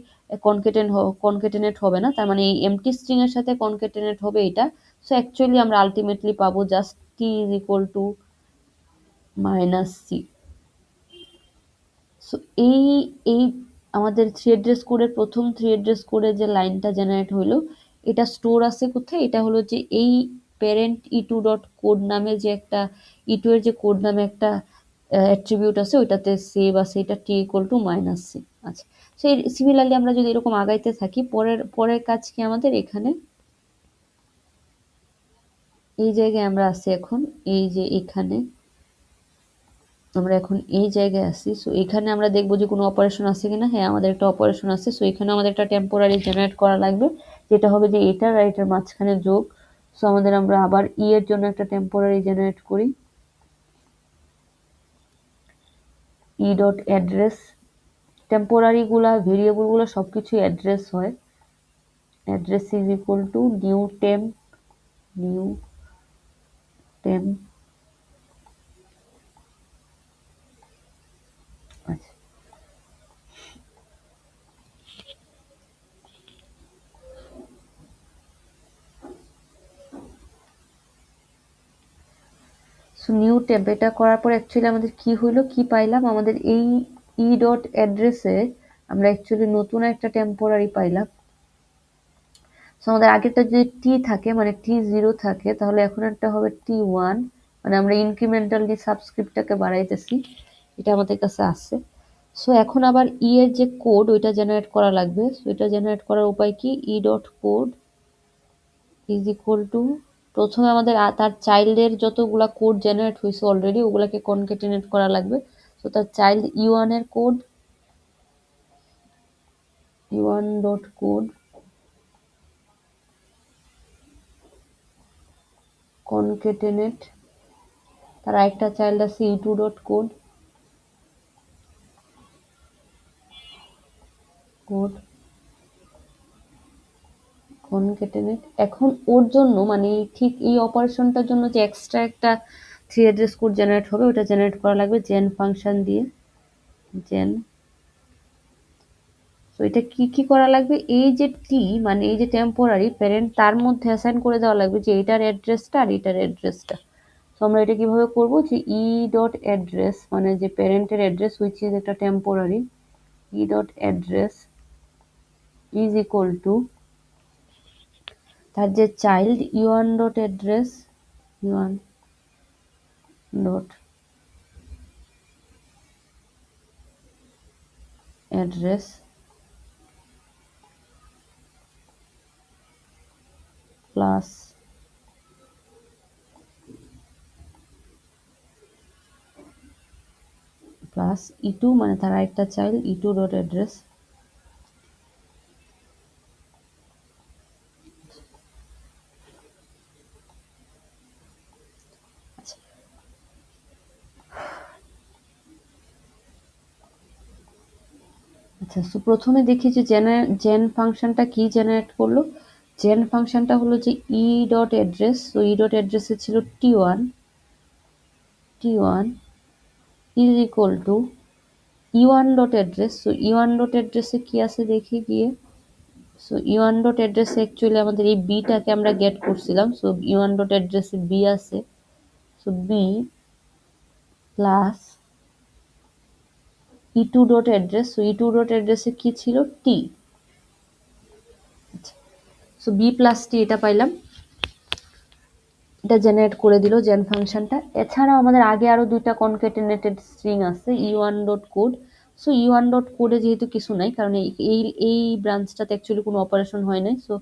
কনকেটেনেট হবে না, তার মানে এই এমটি স্ট্রিং এর সাথে কনকেটেনেট হবে এটা। সো অ্যাকচুয়ালি আমরা আলটিমেটলি পাবো just T is equal to minus C. So এই এই আমাদের থ্রি অ্যাড্রেস কোডের প্রথম থ্রি অ্যাড্রেস কোডের যে লাইনটা জেনারেট হইলো এটা স্টোর আছে কোথায়, এটা হলো যে এই প্যারেন্ট ই2 ডট কোড নামে যে একটা ই2 এর যে কোড নামে একটা অ্যাট্রিবিউট আছে ওইটাতে সেভ আছে, এটা টি ইকুয়াল টু মাইনাস সি। আচ্ছা, সেই সিমিলারলি আমরা যদি এরকম আগাইতে থাকি পরের পরের কাজ কি আমাদের এখানে এই জায়গায় আমরা আছি এখন, এই যে এখানে আমরা এখন এই জায়গায় আছি। সো এখানে আমরা দেখবো যে কোনো অপারেশন আছে কিনা। হ্যাঁ, আমাদের একটা অপারেশন আছে। সো এখানে আমাদের একটা টেম্পোরারি জেনারেট করা লাগবে, যেটা হবে যে এটার আর এটার মাঝখানে যোগ। সো আমাদের আমরা আবার ই এর জন্য একটা টেম্পোরারি জেনারেট করি, ই ডট অ্যাড্রেস। টেম্পোরারি গুলা ভেরিয়েবল গুলো সবকিছু অ্যাড্রেস হয়। Address is equal two new টেম। আচ্ছা, সো নিউ টেম্প এটা করার পর অ্যাকচুয়ালি আমাদের কি হইলো, কি পাইলাম, আমাদের এই ই ডট অ্যাড্রেসে আমরা অ্যাকচুয়ালি নতুন একটা টেম্পোরারি পাইলাম। সো আমাদের আগেরটা যদি টি থাকে মানে টি0 থাকে তাহলে এখন একটা হবে টি1, মানে আমরা ইনক্রিমেন্টালি সাবস্ক্রিপ্টটাকে বাড়াইতেছি, এটা আমাদের কাছে আছে। সো এখন আবার ই এর যে কোড ওইটা জেনারেট করা লাগবে। সো এটা জেনারেট করার উপায় কি, ই dot code is equal two প্রথমে আমাদের তার চাইল্ডের যতগুলা কোড জেনারেট হয়েছে অলরেডি ওগুলাকে কনকেটেনেট করা লাগবে। সো তার চাইল্ড ই1 এর কোড ই1 ডট কোড কনকেটেনেট, তার আরেকটা চাইল্ড আছে ই2 ডট কোড কোড কনকেটেনেট। এখন ওর জন্য মানে ঠিক এই অপারেশনটার জন্য যে এক্সট্রা একটা থ্রি অ্যাড্রেস কোড জেনারেট হবে ওটা জেনারেট করা লাগবে জেন ফাংশন দিয়ে, জেন। তো এটা কি কি করা লাগবে, এই যে টি মানে এই যে টেম্পোরারি প্যারেন্ট তার মধ্যে অ্যাসাইন করে দেওয়া লাগবে যে এটার অ্যাড্রেসটা আর এটার অ্যাড্রেসটা। তো আমরা এটা কিভাবে করবো যে ই ডট অ্যাড্রেস মানে যে প্যারেন্টের অ্যাড্রেস হুইচ ইজ একটা temporary, E dot address is equal two তার যে child E1 dot address E1 dot address plus ই2 মানে তার আরেকটা চাইল্ড ই2 ডট অ্যাড্রেস। আচ্ছা, সো প্রথমে দেখি যে জেন ফাংশনটা কি জেনারেট করলো। জেন ফাংশনটা হলো যে E dot address, so E dot অ্যাড্রেসে ছিল T one is equal to E one dot address. So E one dot অ্যাড্রেসে কি আছে দেখি গিয়ে। সো ই1 ডট অ্যাড্রেসে অ্যাকচুয়ালি আমাদের এই বিটাকে আমরা গেট করছিলাম। সো ই1 ডট অ্যাড্রেসে বি আছে। So B plus e2 dot address, so e2 dot অ্যাড্রেসে কি ছিল, T. So B plus T এটা পাইলাম, এটা জেনারেট করে দিল জেন ফাংশনটা। এছাড়াও আমাদের আগে আরো দুইটা কনকেটেনেটেড স্ট্রিং আছে e1 dot code. So e1 dot কোডে যেহেতু কিছু নাই, কারণ এই ব্রাঞ্চটাতে অ্যাকচুয়ালি কোনো অপারেশন হয় নাই, সো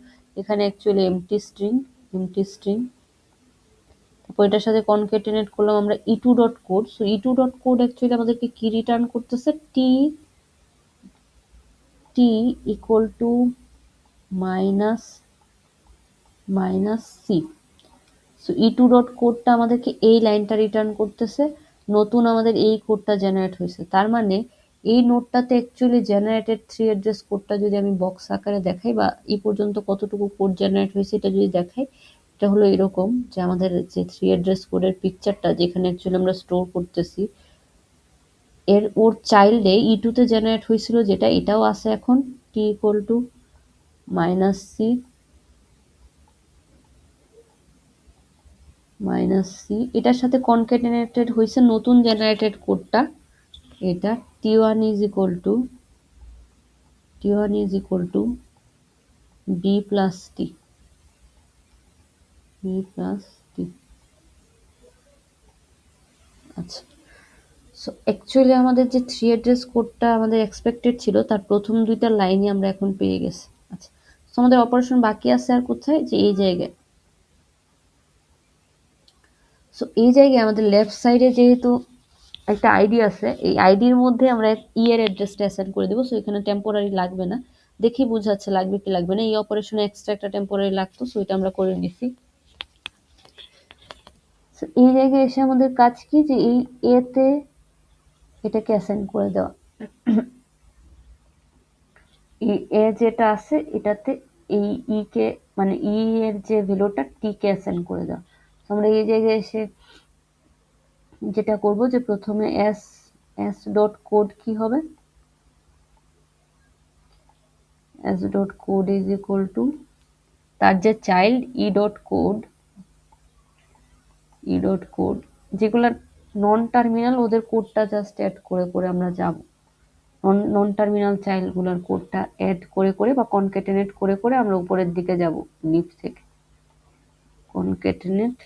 এখানে অ্যাকচুয়ালি এমটি স্ট্রিং। তারপর এটার সাথে কনকেটেনেট করলাম আমরা e2 dot code. So e2 dot code actually আমাদেরকে কি রিটার্ন করতেছে, T equal to minus C. So e2 dot কোডটা আমাদেরকে এই লাইনটা রিটার্ন করতেছে, নতুন আমাদের এই কোডটা জেনারেট হয়েছে। তার মানে এই নোটটাতে অ্যাকচুয়ালি জেনারেটেড 3 অ্যাড্রেস কোডটা যদি আমি বক্স আকারে দেখাই, বা এই পর্যন্ত কতটুকু কোড জেনারেট হয়েছে এটা যদি দেখাই, এটা হলো এরকম যে আমাদের যে 3 অ্যাড্রেস কোডের পিকচারটা যেখানে অ্যাকচুয়ালি আমরা স্টোর করতেছি, ওর চাইল্ডে e2 তে জেনারেট হয়েছিল যেটা, এটাও আছে এখন টি ইকুয়াল টু -c, এটার সাথে কনকেটেনেটেড হয়েছে নতুন জেনারেটেড কোডটা, এটা t1 is equal to b plus t, আচ্ছা। সো অ্যাকচুয়ালি আমাদের যে 3 অ্যাড্রেস কোডটা আমাদের এক্সপেক্টেড ছিল তার প্রথম দুইটা লাইনই আমরা এখন পেয়ে গেছি। আচ্ছা, সো আমাদের অপারেশন বাকি আছে আর কোথায়, যে এই জায়গায়। সো এই জায়গায় আমাদের লেফট সাইডে যেহেতু একটা আইডি আছে, এই আইডির মধ্যে আমরা ই এর অ্যাড্রেসটা অ্যাসাইন করে দেবো। সো এখানে টেম্পোরারি লাগবে না, দেখি বোঝাচ্ছে লাগবে কি লাগবে না। এই অপারেশনে এক্সট্রা একটা টেম্পোরারি লাগতো, সো এটা আমরা করে নিছি। সো এই জায়গায় এসে আমাদের কাজ কি, যে এই এতে এটাকে অ্যাসাইন করে দেওয়া। এই এ যেটা আছে এটাতে এই ই কে, মানে ই এর যে ভ্যালুটা টি কে অ্যাসাইন করে দেওয়া। আমরা এই জায়গায় এসে যেটা করব, যে প্রথমে এস ডট কোড কি হবে, S dot code is equal two তার যে চাইল্ড ই ডট কোড, যেগুলো নন টার্মিনাল ওদের কোডটা জাস্ট অ্যাড করে করে আমরা যাব, নন টার্মিনাল চাইল্ড গুলোর কোডটা অ্যাড করে করে বা কনকেটেনেট করে করে আমরা উপরের দিকে যাব লিফ থেকে কনকেটেনেট।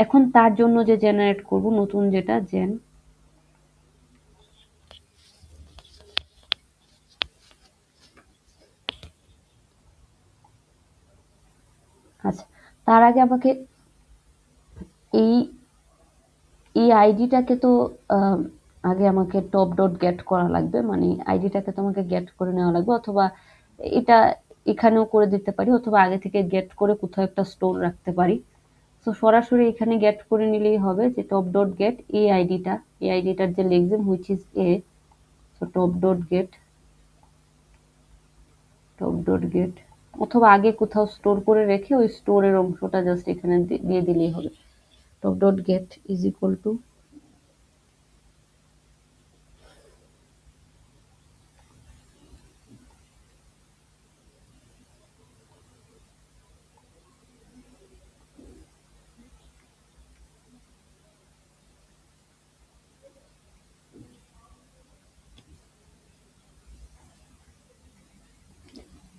এখন তার জন্য যে জেনারেট করব নতুন যেটা জেন, আচ্ছা তার আগে আমাকে এই আইডিটাকে তো আগে আমাকে টপ ডট গেট করা লাগবে, মানে আইডিটাকে তো আমাকে গেট করে নেওয়া লাগবে, অথবা এটা এখানেও করে দিতে পারি, অথবা আগে থেকে গেট করে কোথাও একটা স্টোর রাখতে পারি। তো সরাসরি এখানে গেট করে নিলেই হবে, যে টপ ডট গেট এই আইডিটার যে lexeme which is a, so top dot gate, অথবা আগে কোথাও স্টোর করে রেখে ওই স্টোরের অংশটা জাস্ট এখানে দিয়ে দিলেই হবে। Top dot get is equal to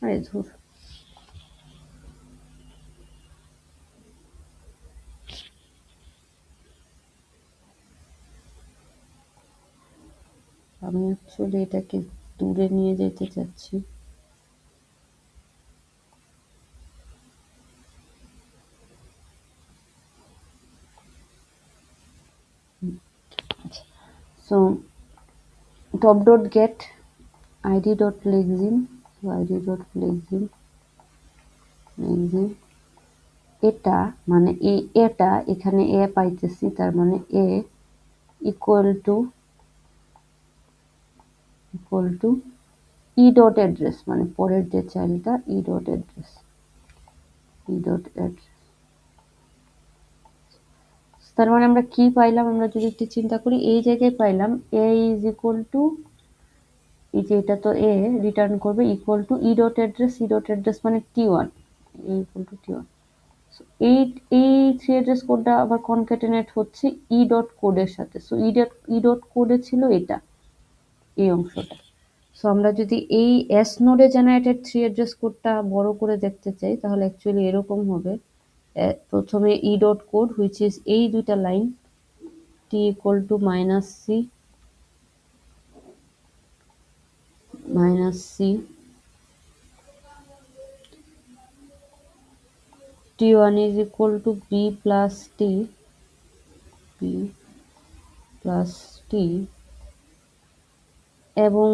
আরে ধুর, আমি অ্যাকচুয়ালি এটাকে দূরে নিয়ে যেতে চাচ্ছি। So top dot get id dot lexeme, এটা মানে এটা এখানে এ পাইতেছি, তার মানে E equal to E dot address, মানে পরের যে চাইল্ডটা ই ডট অ্যাড্রেস। তার মানে আমরা কি পাইলাম, আমরা যদি একটু চিন্তা করি, এই জায়গায় পাইলাম এ ইজ ইকুয়াল টু, এই যে এটা তো এ রিটার্ন করবে equal to E dot address মানে টি1, ইকুয়াল টু টি1। এই এই 3 অ্যাড্রেস কোডটা আবার কনক্যাটেনেট হচ্ছে ই ডট কোডের সাথে। সো ই ডট কোডে ছিল এটা, এই অংশটা। সো আমরা যদি এই এস নোডে জেনারেটেড থ্রি অ্যাড্রেস কোডটা বড় করে দেখতে চাই তাহলে অ্যাকচুয়ালি এরকম হবে। প্রথমে E dot code which is এই দুইটা line T equal to minus C t1 is equal to b plus t এবং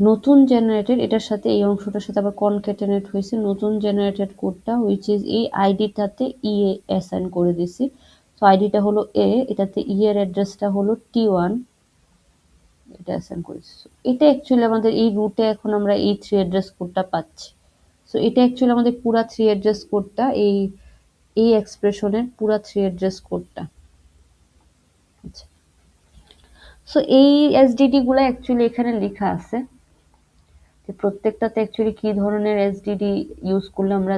নতুন জেনারেটেড এটার সাথে এই অংশটার সাথে আবার কনক্যাটেনেট হয়েছে নতুন জেনারেটেড কোডটা হুইচ ইজ এই আইডিটাতে ই অ্যাসাইন করে দিছি। সো আইডিটা হলো এ, এটাতে ই এর অ্যাড্রেসটা হলো t1, এটা অ্যাসাইন করেছি। এটা অ্যাকচুয়ালি আমাদের এই রুটে এখন আমরা এই থ্রি অ্যাড্রেস কোডটা পাচ্ছি। সো এটা অ্যাকচুয়ালি আমাদের পুরা থ্রি অ্যাড্রেস কোডটা এই এক্সপ্রেশনের পুরা থ্রি অ্যাড্রেস কোডটা। আচ্ছা, সো এই এসডিডি গুলা অ্যাকচুয়ালি এখানে লেখা আছে যে প্রত্যেকটাতে অ্যাকচুয়ালি কি ধরনের এসডিডি ইউজ করলে আমরা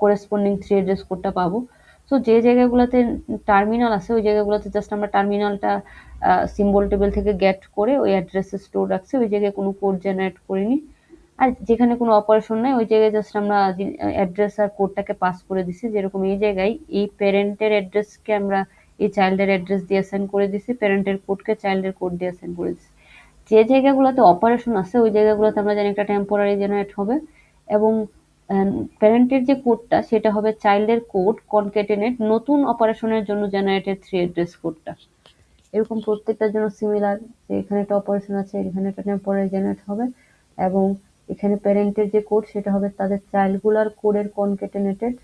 করেসপন্ডিং থ্রি অ্যাড্রেস কোডটা পাবো। সো যে জায়গাগুলোতে টার্মিনাল আছে ওই জায়গাগুলোতে জাস্ট আমরা টার্মিনালটা সিম্বল টেবিল থেকে গেট করে ওই অ্যাড্রেসে স্টোর রাখছি, ওই জায়গায় কোনো কোড জেনারেট করিনি। আর যেখানে কোনো অপারেশন নাই ওই জায়গায় জাস্ট আমরা অ্যাড্রেস আর কোডটাকে পাস করে দিছি। যেরকম এই জায়গায় এই প্যারেন্টের অ্যাড্রেসকে আমরা এই চাইল্ডের অ্যাড্রেস দিয়ে অ্যাসাইন করে দিছি, প্যারেন্টের কোডকে চাইল্ডের কোড দিয়ে অ্যাসাইন করে দিছি। যে জায়গাগুলোতে অপারেশন আছে ওই জায়গাগুলোতে আমরা জানি একটা টেম্পোরারি জেনারেট হবে এবং প্যারেন্টের যে কোডটা সেটা হবে চাইল্ডের কোড কনক্যাটেনেট নতুন অপারেশনের জন্য জেনারেটেড থ্রি অ্যাড্রেস কোডটা। এরকম প্রত্যেকটার জন্য সিমিলার যে এখানে একটা অপারেশন আছে এখানে একটা টেম্পোরারি জেনারেট হবে এবং এখানে প্যারেন্টের যে কোড সেটা হবে তাদের চাইল্ডগুলার কোডের কনক্যাটেনেটেড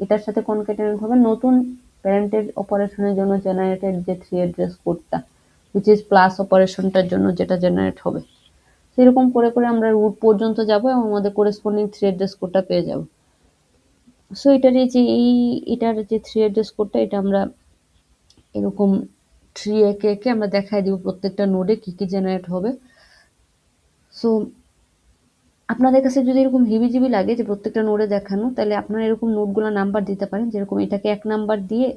এটার সাথে কনক্যাটেনেট হবে নতুন প্যারেন্টের অপারেশনের জন্য জেনারেটেড যে থ্রি অ্যাড্রেস কোডটা হুইচ ইজ প্লাস অপারেশনটার জন্য যেটা জেনারেট হবে। সেরকম করে করে আমরা রুট পর্যন্ত যাব এবং আমাদের করেসপন্ডিং থ্রি অ্যাড্রেস কোডটা পেয়ে যাব। সো এটার যে থ্রি অ্যাড্রেস কোডটা এটা আমরা এরকম ট্রি একে একে আমরা দেখাই দিব প্রত্যেকটা নোডে কি কি জেনারেট হবে। সো আপনাদের কাছে যদি এরকম হিবিজিবি লাগে যে প্রত্যেকটা নোডে দেখানো তাহলে আপনারা এরকম নোটগুলো নাম্বার দিতে পারেন, যেরকম এটাকে 1 নাম্বার দিয়ে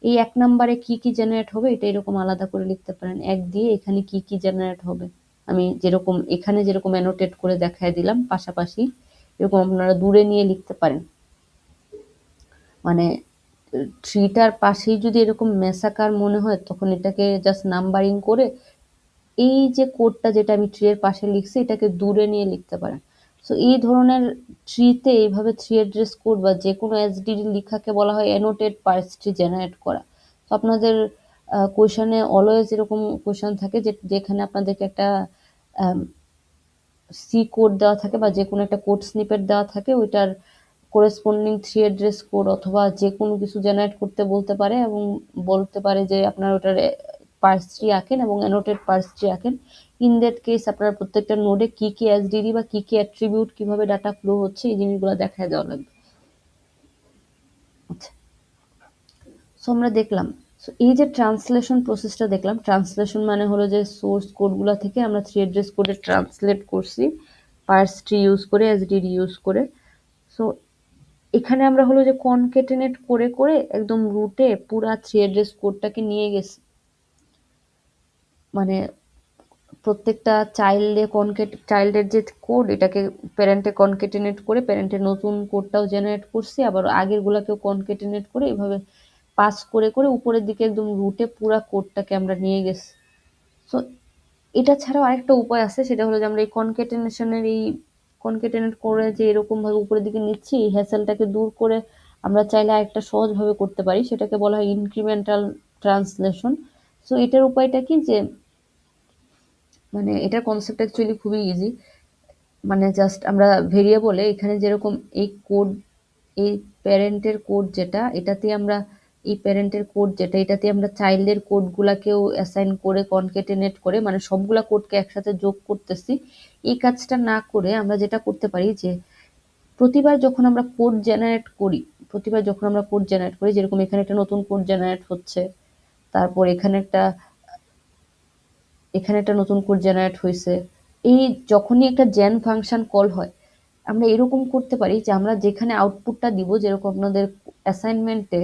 এই 1 নাম্বারে কি কি জেনারেট হবে এটা এরকম আলাদা করে লিখতে পারেন। 1 দিয়ে এখানে কি কি জেনারেট হবে আমি যেরকম এখানে যেরকম অ্যানোটেট করে দেখায় দিলাম পাশাপাশি এরকম আপনারা দূরে নিয়ে লিখতে পারেন। মানে ট্রিটার পাশেই যদি এরকম মেসাকার মনে হয় তখন এটাকে জাস্ট নাম্বারিং করে এই যে কোডটা যেটা আমি ট্রি এর পাশে লিখছি এটাকে দূরে নিয়ে লিখতে পারেন। সো এই ধরনের ট্রিতে এইভাবে থ্রি অ্যাড্রেস কোড বা যে কোনো এসডিডি লেখাকে বলা হয় অ্যানোটেড পার্স ট্রি জেনারেট করা। তো আপনাদের কোয়েশনে অলওয়েজ এরকম কোয়েশন থাকে যেখানে আপনাদেরকে একটা সি কোড দেওয়া থাকে বা যে কোনো একটা কোড স্নিপেট দেওয়া থাকে ওইটার করেসপন্ডিং থ্রি অ্যাড্রেস কোড অথবা যে কোনো কিছু জেনারেট করতে বলতে পারে এবং বলতে পারে যে আপনার ওটার পার্স ট্রি আঁকেন এবং অ্যানোটেড পার্স ট্রি আঁকেন। ইন দ্যাট কেস আপনার প্রত্যেকটা নোডে কি কি এসডিডি বা কি কি অ্যাট্রিবিউট কিভাবে ডাটা ফ্লো হচ্ছে এই জিনিসগুলো দেখায় দেওয়া লাগবে। আচ্ছা, সো আমরা দেখলাম সো এই যে ট্রান্সলেশন প্রসেসটা দেখলাম, ট্রান্সলেশন মানে হলো যে সোর্স কোডগুলো থেকে আমরা থ্রি অ্যাড্রেস কোডে ট্রান্সলেট করছি পার্স ট্রি ইউজ করে এসডিডি ইউজ করে। সো এখানে আমরা হলো যে কনকেটেনেট করে করে একদম রুটে পুরা থ্রি অ্যাড্রেস কোডটাকে নিয়ে গেছি। মানে প্রত্যেকটা চাইল্ডের যে কোড এটাকে প্যারেন্টে কনকেটেনেট করে প্যারেন্টের নতুন কোডটাও জেনারেট করছি আবার আগের গুলাকেও কনকেটেনেট করে এভাবে পাস করে করে উপরের দিকে একদম রুটে পুরা কোডটাকে আমরা নিয়ে গেছি। সো এটা ছাড়াও আরেকটা উপায় আছে সেটা হলো যে আমরা এই কনকেটেনেট করে যে এরকম ভাবে উপরের দিকে নিচ্ছি এই হ্যাসেলটাকে দূর করে আমরা চাইলে আরেকটা সহজভাবে করতে পারি, সেটাকে বলা হয় ইনক্রিমেন্টাল ট্রান্সলেশন। সো এটার উপায়টা কি যে মানে এটার কনসেপ্ট অ্যাকচুয়ালি খুবই ইজি। মানে জাস্ট আমরা ভেরিয়েবলে এখানে যেরকম এই প্যারেন্টের কোড যেটা এটাতে আমরা চাইল্ডের কোডগুলাকেও অ্যাসাইন করে কনকেটেনেট করে মানে সবগুলা কোডকে একসাথে যোগ করতেছি। এই কাজটা না করে আমরা যেটা করতে পারি যে প্রতিবার যখন আমরা কোড জেনারেট করি যেরকম এখানে একটা নতুন কোড জেনারেট হচ্ছে, তারপর এখানে একটা নতুন কোড জেনারেট হয়েছে, এই যখনই একটা জেন ফাংশন কল হয় আমরা এরকম করতে পারি যে আমরা যেখানে আউটপুটটা দিব যেরকম আপনাদের অ্যাসাইনমেন্টে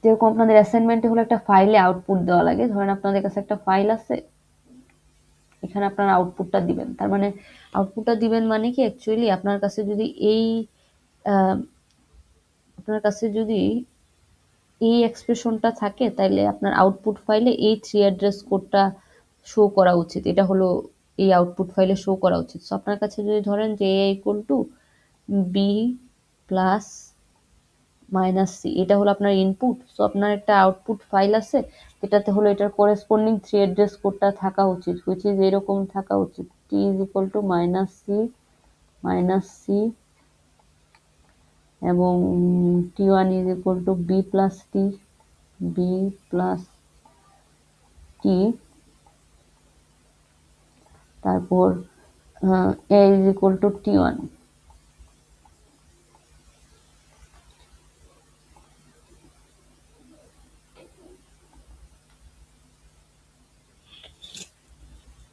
যেরকম আপনাদের অ্যাসাইনমেন্টে হলো একটা ফাইলে আউটপুট দেওয়া লাগে, ধরেন আপনাদের কাছে একটা ফাইল আছে, এখানে আপনারা আউটপুটটা দিবেন। তার মানে আউটপুটটা দিবেন মানে কি, অ্যাকচুয়ালি আপনার কাছে যদি আপনার কাছে যদি এই এক্সপ্রেশনটা থাকে, তাইলে আপনার আউটপুট ফাইলে এই 3 অ্যাড্রেস কোডটা শো করা উচিত। এটা হলো এই আউটপুট ফাইলে শো করা উচিত। সো আপনার কাছে যদি ধরেন যে a equal to b plus minus C, এটা হলো আপনার ইনপুট। সো আপনার একটা আউটপুট ফাইল আছে, যেটাতে হলো এটার করেসপন্ডিং 3 অ্যাড্রেস কোডটা থাকা উচিত, হুইচ ইজ এরকম থাকা উচিত, t is equal to minus C এবং t1 is equal to b plus t, তারপর a is equal to t1।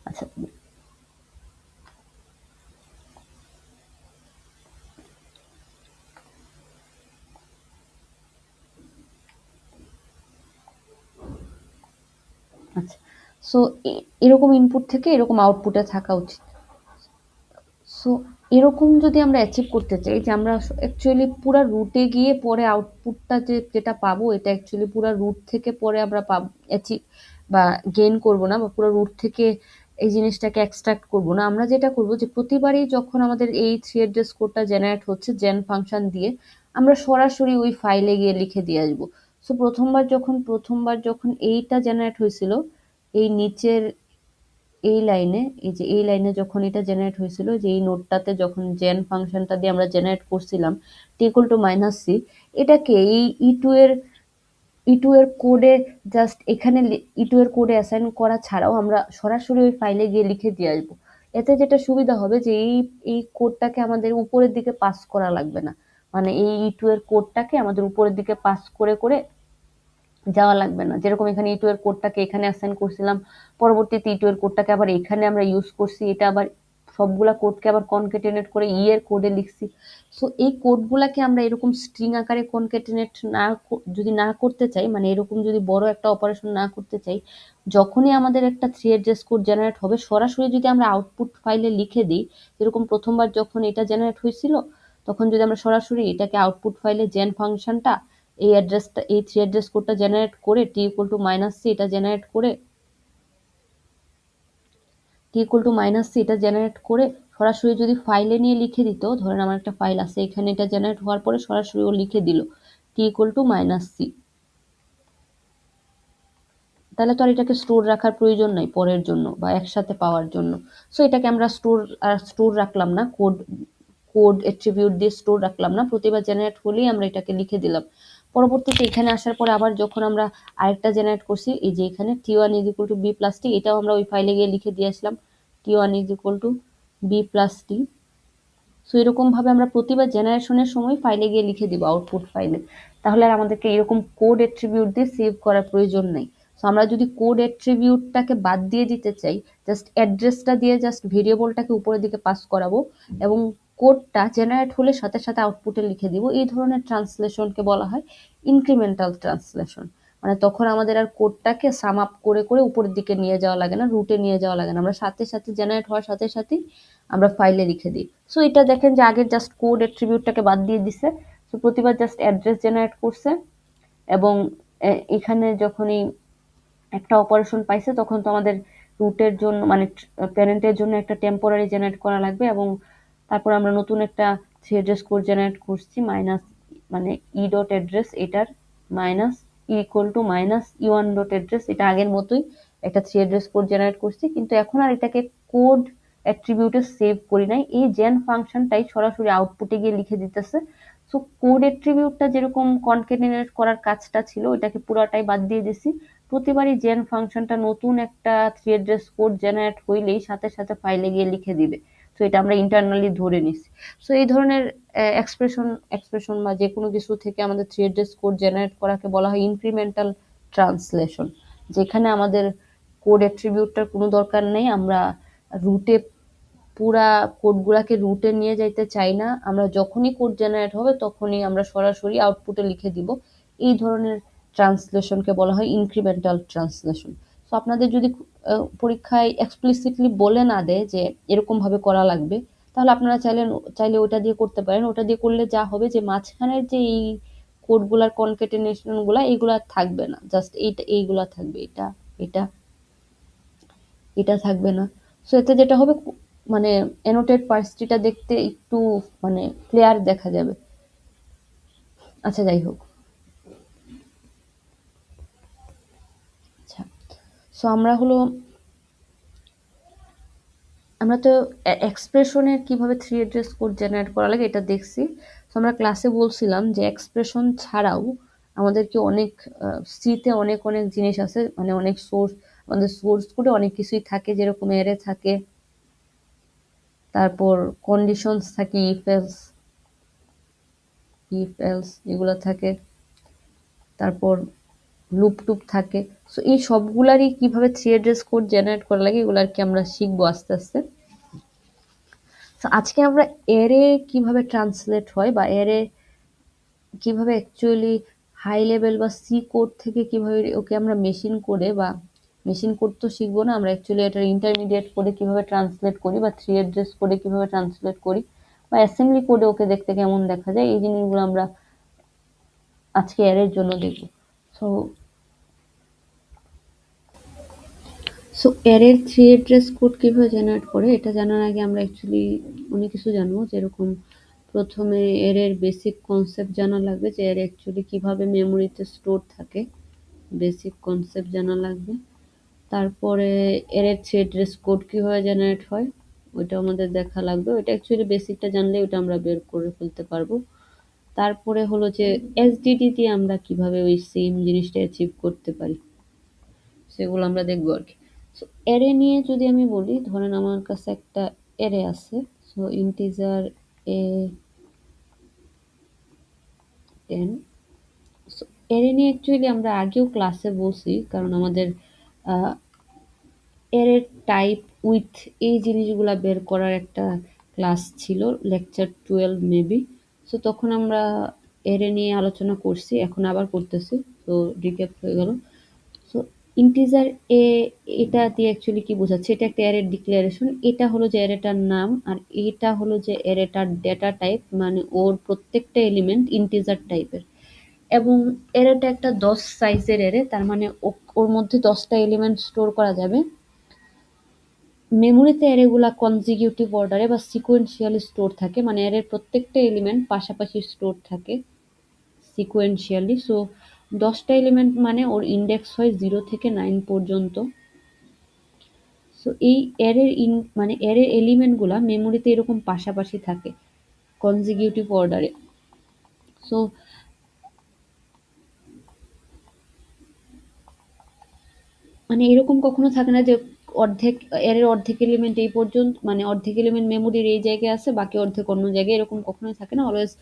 আচ্ছা, আচ্ছা, সো এরকম ইনপুট থেকে এরকম আউটপুটে থাকা উচিত। সো এরকম যদি আমরা অ্যাচিভ করতে চাই, যে আমরা অ্যাকচুয়ালি পুরা রুটে গিয়ে পরে আউটপুটটা যেটা পাবো, এটা অ্যাকচুয়ালি পুরা রুট থেকে পরে আমরা অ্যাচিভ বা গেইন করব না, বা পুরো রুট থেকে এই জিনিসটাকে এক্সট্রাক্ট করব না। আমরা যেটা করব যে প্রতিবারই যখন আমাদের এই 3 অ্যাড্রেস কোডটা জেনারেট হচ্ছে জেন ফাংশন দিয়ে, আমরা সরাসরি ওই ফাইলে গিয়ে লিখে দিয়ে আসবো। সো প্রথমবার যখন এইটা জেনারেট হয়েছিল, এই নিচের এই লাইনে যখন এটা জেনারেট হয়েছিল, যে এই নোডটাতে যখন জেন ফাংশনটা দিয়ে আমরা জেনারেট করছিলাম টি ইকুয়াল টু মাইনাস সি, এটাকে এই ই টু এর কোডে জাস্ট এখানে ই টু এর কোডে অ্যাসাইন করা ছাড়াও আমরা সরাসরি ওই ফাইলে গিয়ে লিখে দিয়ে আসবো। এতে যেটা সুবিধা হবে যে এই কোডটাকে আমাদের উপরের দিকে পাস করা লাগবে না, মানে এই ই টু এর কোডটাকে আমাদের উপরের দিকে পাস করে করে যাওয়া লাগবে না। যেরকম এখানে ই টু এর কোডটাকে এখানে অ্যাসাইন করছিলাম, পরবর্তীতে ই টু এর কোডটাকে আবার এখানে আমরা ইউজ করছি, এটা আবার সবগুলা কোডকে আবার কনকেটেনেট করে এর কোডে লিখছি। সো এই কোডগুলাকে আমরা এরকম স্ট্রিং আকারে কনকেটেনেট যদি না করতে চাই, মানে এরকম যদি বড় একটা অপারেশন না করতে চাই, যখনই আমাদের একটা 3 অ্যাড্রেস কোড জেনারেট হবে, সরাসরি যদি আমরা আউটপুট ফাইলে লিখে দিই, যেরকম প্রথমবার যখন এটা জেনারেট হয়েছিল, তখন যদি আমরা সরাসরি এটাকে আউটপুট ফাইলে জেন ফাংশনটা এই 3 অ্যাড্রেস কোডটা জেনারেট করে টি ইকুয়াল টু মাইনাস সি এটা জেনারেট করে সরাসরি যদি ফাইলে নিয়ে লিখে দিত, ধরেন আমার একটা ফাইল আছে, এখানে এটা জেনারেট হওয়ার পরে সরাসরি ও লিখে দিল টি ইকুয়াল টু মাইনাস সি, তাহলে তো আর এটাকে স্টোর রাখার প্রয়োজন নাই পরের জন্য বা একসাথে পাওয়ার জন্য। সো এটাকে আমরা স্টোর রাখলাম না, কোড অ্যাট্রিবিউট দিয়ে স্টোর রাখলাম না, প্রতিবার জেনারেট হলেই আমরা এটাকে লিখে দিলাম। পরবর্তীতে এখানে আসার পরে আবার যখন আমরা আরেকটা জেনারেট করছি, এই যে এখানে t1 is equal to b plus T, এটাও আমরা ওই ফাইলে গিয়ে লিখে দিয়ে আসলাম t1 is equal to b plus T. So এরকম ভাবে আমরা প্রতিবার জেনারেশনের সময় ফাইলে গিয়ে লিখে দিব আউটপুট ফাইলে, তাহলে আর আমাদেরকে এরকম কোড অ্যাট্রিবিউট দিয়ে সেভ করার প্রয়োজন নেই। সো আমরা যদি কোড অ্যাট্রিবিউটটাকে বাদ দিয়ে দিতে চাই, জাস্ট অ্যাড্রেসটা দিয়ে জাস্ট ভেরিয়েবলটাকে উপরের দিকে পাস করাবো এবং কোডটা জেনারেট হলে সাথে সাথে আউটপুটে লিখে দিব, এই ধরনের ট্রান্সলেশনকে বলা হয় ইনক্রিমেন্টাল ট্রান্সলেশন। মানে তখন আমাদের আর কোডটাকে সাম আপ করে করে উপরের দিকে নিয়ে যাওয়া লাগে না, রুটে নিয়ে যাওয়া লাগে না, আমরা সাথে সাথে জেনারেট হওয়ার সাথে সাথেই আমরা ফাইলে লিখে দিই। সো এটা দেখেন যে আগের জাস্ট কোড অ্যাট্রিবিউটটাকে বাদ দিয়ে দিছে, সো প্রতিবার জাস্ট অ্যাড্রেস জেনারেট করছে এবং এখানে যখনই একটা অপারেশন পাইছে, তখন তো আমাদের রুটের জন্য মানে প্যারেন্টের জন্য একটা টেম্পোরারি জেনারেট করা লাগবে, এবং তারপর আমরা নতুন একটা থ্রি অ্যাড্রেস কোড জেনারেট করছি মাইনাস, মানে ই ডট অ্যাড্রেস এটার minus equal to minus E1 dot address, এটা আগের মতোই একটা থ্রি অ্যাড্রেস কোড জেনারেট করছি, কিন্তু এখন আর এটাকে কোড অ্যাট্রিবিউটে সেভ করি নাই, এই জেন ফাংশনটাই সরাসরি আউটপুটে গিয়ে লিখে দিতেছে। সো কোড অ্যাট্রিবিউটটা যেরকম কনকেটেনেট করার কাজটা ছিল, এটাকে পুরাটাই বাদ দিয়ে দিছি। প্রতিবারই জেন ফাংশনটা নতুন একটা থ্রি অ্যাড্রেস কোড জেনারেট হইলেই সাথে সাথে ফাইলে গিয়ে লিখে দিবে। তো এটা আমরা ইন্টারনালি ধরে নিছি। সো এই ধরনের এক্সপ্রেশন বা যে কোনো কিছু থেকে আমাদের থ্রি অ্যাড্রেস কোড জেনারেট করাকে বলা হয় ইনক্রিমেন্টাল ট্রান্সলেশন, যেখানে আমাদের কোড অ্যাট্রিবিউটটার কোনো দরকার নেই, আমরা রুটে পুরা কোডগুলাকে রুটে নিয়ে যাইতে চাই না, আমরা যখনই কোড জেনারেট হবে তখনই আমরা সরাসরি আউটপুটে লিখে দিব। এই ধরনের ট্রান্সলেশনকে বলা হয় ইনক্রিমেন্টাল ট্রান্সলেশন। সো আপনাদের যদি পরীক্ষায় এক্সপ্লিসিটলি বলে না দেয় যে এরকমভাবে করা লাগবে, তাহলে আপনারা চাইলে ওটা দিয়ে করতে পারেন। ওটা দিয়ে করলে যা হবে যে মাঝখানের যে এই কোডগুলার কনকেটেনেশনগুলা এইগুলা থাকবে না, জাস্ট এইগুলা থাকবে, এটা এটা এটা থাকবে না। সো এতে যেটা হবে মানে অ্যানোটেড পার্সটিটা দেখতে একটু মানে ক্লিয়ার দেখা যাবে। আচ্ছা যাই হোক। আচ্ছা, সো আমরা তো এক্সপ্রেশনের কিভাবে থ্রি অ্যাড্রেস কোড জেনারেট করা লাগে এটা দেখছি। তো আমরা ক্লাসে বলছিলাম যে এক্সপ্রেশন ছাড়াও আমাদেরকে অনেক সিতে অনেক অনেক জিনিস আছে, মানে অনেক সোর্স, আমাদের সোর্স কোডে অনেক কিছুই থাকে, যেরকম অ্যারে থাকে, তারপর কন্ডিশনস থাকে, ইফ এলস এগুলো থাকে, তারপর লুপ টুপ থাকে। সো এই সবগুলারই কিভাবে থ্রি অ্যাড্রেস কোড জেনারেট করা লাগে এগুলো আর কি আমরা শিখবো আস্তে আস্তে। তো আজকে আমরা অ্যারে কিভাবে ট্রান্সলেট হয় বা অ্যারে কিভাবে অ্যাকচুয়ালি হাই লেভেল বা সি কোড থেকে কিভাবে ওকে আমরা মেশিন কোডে বা মেশিন কোড তো শিখবো না, আমরা অ্যাকচুয়ালি এটার ইন্টারমিডিয়েট কোডে কিভাবে ট্রান্সলেট করি বা থ্রি অ্যাড্রেস কোডে কিভাবে ট্রান্সলেট করি বা অ্যাসেম্বলি কোডে ওকে দেখতে কেমন দেখা যায়, এই জিনিসগুলো আমরা আজকে অ্যারের জন্য দেখব। সো সো অ্যারের থ্রি অ্যাড্রেস কোড কিভাবে জেনারেট করে এটা জানার আগে আমরা অ্যাকচুয়ালি অনেক কিছু জানবো, যেরকম প্রথমে অ্যারের বেসিক কনসেপ্ট জানা লাগবে যে অ্যারে অ্যাকচুয়ালি কিভাবে মেমোরিতে স্টোর থাকে, বেসিক কনসেপ্ট জানা লাগবে। তারপরে অ্যারের থ্রি অ্যাড্রেস কোড কিভাবে জেনারেট হয় ওইটা আমাদের দেখা লাগবে, ওইটা অ্যাকচুয়ালি বেসিকটা জানলে ওইটা আমরা বের করে ফেলতে পারবো। তারপরে হলো যে এসডিডি দিয়ে আমরা কিভাবে ওই সেম জিনিসটা অ্যাচিভ করতে পারি সেগুলো আমরা দেখবো আর কি। সো অ্যারে নিয়ে যদি আমি বলি, ধরেন আমার কাছে একটা অ্যারে আছে, সো ইন্টিজার এ 10। সো অ্যারে নিয়ে অ্যাকচুয়ালি আমরা আগেও ক্লাসে বলছি, কারণ আমাদের অ্যারের টাইপ উইথ এই জিনিসগুলা বের করার একটা ক্লাস ছিল, লেকচার 12 মেবি। সো তখন আমরা অ্যারে নিয়ে আলোচনা করছি, এখন আবার করতেছি, তো রিক্যাপ হয়ে গেল। সো ইন্টিজার এ এটা দিয়ে অ্যাকচুয়ালি কি বোঝাচ্ছে, এটা একটা অ্যারের ডিক্লারেশন, এটা হলো যে অ্যারেটার নাম, আর এটা হলো যে অ্যারেটার ডেটা টাইপ, মানে ওর প্রত্যেকটা এলিমেন্ট ইন্টিজার টাইপের, এবং অ্যারেটা একটা 10 সাইজের অ্যারে, তার মানে ওর মধ্যে 10টা এলিমেন্ট স্টোর করা যাবে। মেমোরিতে অ্যারেগুলা কনজিকিউটিভ অর্ডারে বা সিকোয়েন্সিয়ালি স্টোর থাকে, মানে অ্যারের প্রত্যেকটা এলিমেন্ট পাশাপাশি স্টোর থাকে সিকোয়েন্সিয়ালি। সো 10টা এলিমেন্ট মানে ওর ইন্ডেক্স হয় 0 থেকে 9 পর্যন্ত। সো এই মানে অ্যারের এলিমেন্টগুলা মেমোরিতে এরকম পাশাপাশি থাকে কনজিকিউটিভ অর্ডারে। সো মানে এরকম কখনো থাকে না যে অর্ধেক এলিমেন্ট এই পর্যন্ত, মানে অর্ধেক এলিমেন্ট মেমোরির এই জায়গায় আছে, বাকি অর্ধেক অন্য জায়গায়, এরকম কখনোই থাকে না, অলওয়েজ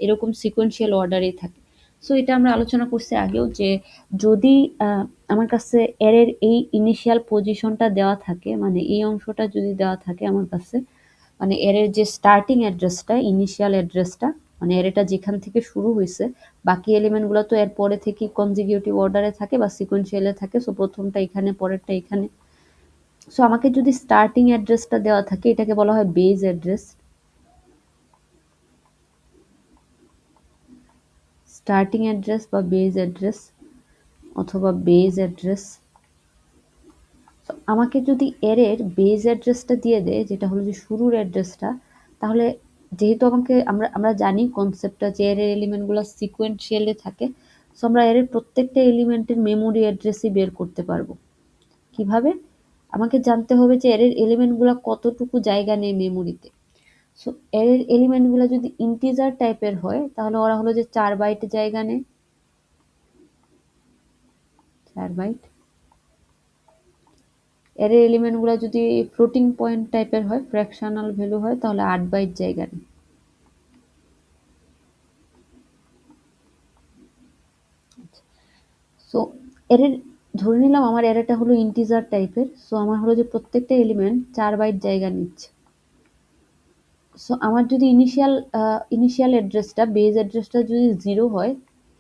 এরকম সিকোয়েন্সিয়াল অর্ডারেই থাকে। সো এটা আমরা আলোচনা করছি আগেও যে যদি আমার কাছে অ্যারের এই ইনিশিয়াল পজিশনটা দেওয়া থাকে, মানে এই অংশটা যদি দেওয়া থাকে আমার কাছে, মানে অ্যারের যে স্টার্টিং অ্যাড্রেসটা, ইনিশিয়াল অ্যাড্রেসটা, মানে অ্যারেটা যেখান থেকে শুরু হয়েছে, বাকি এলিমেন্টগুলো তো এর পরে থেকে কনজিকিউটিভ অর্ডারে থাকে বা সিকোয়েন্সিয়ালে থাকে। সো প্রথমটা এখানে, পরেরটা এখানে। সো আমাকে যদি স্টার্টিং অ্যাড্রেসটা দেওয়া থাকে, এটাকে বলা হয় বেজ অ্যাড্রেস। স্টার্টিং অ্যাড্রেস বা বেজ অ্যাড্রেস অথবা বেজ অ্যাড্রেস। আমাকে যদি এর বেজ অ্যাড্রেসটা দিয়ে দেয়, যেটা হলো যে শুরুর অ্যাড্রেসটা, তাহলে যেহেতু আমরা জানি কনসেপ্টটা যে এর এলিমেন্টগুলো সিকোয়েন্সিয়ালি থাকে, সো আমরা এর প্রত্যেকটা এলিমেন্টের মেমোরি অ্যাড্রেসই বের করতে পারবো। কিভাবে? আমাকে জানতে হবে যে এর এলিমেন্টগুলো কতটুকু জায়গা নেয় মেমোরিতে। সো এর এলিমেন্টগুলো যদি ইন্টিজার টাইপের হয়, তাহলে ওরা হলো যে 4 বাইট জায়গা নেয়, 4 বাইট। এর এলিমেন্টগুলো যদি ফ্লোটিং পয়েন্ট টাইপের হয়, ফ্র্যাকশনাল ভ্যালু হয়, তাহলে 8 বাইট জায়গা নেয়। সো এর ধরে নিলাম আমার অ্যারেটা হলো ইন্টিজার টাইপের, সো আমার হলো যে প্রত্যেকটা এলিমেন্ট 4 বাইট জায়গা নিচ্ছে। সো আমার যদি ইনিশিয়াল অ্যাড্রেসটা, বেজ অ্যাড্রেসটা যদি 0 হয়,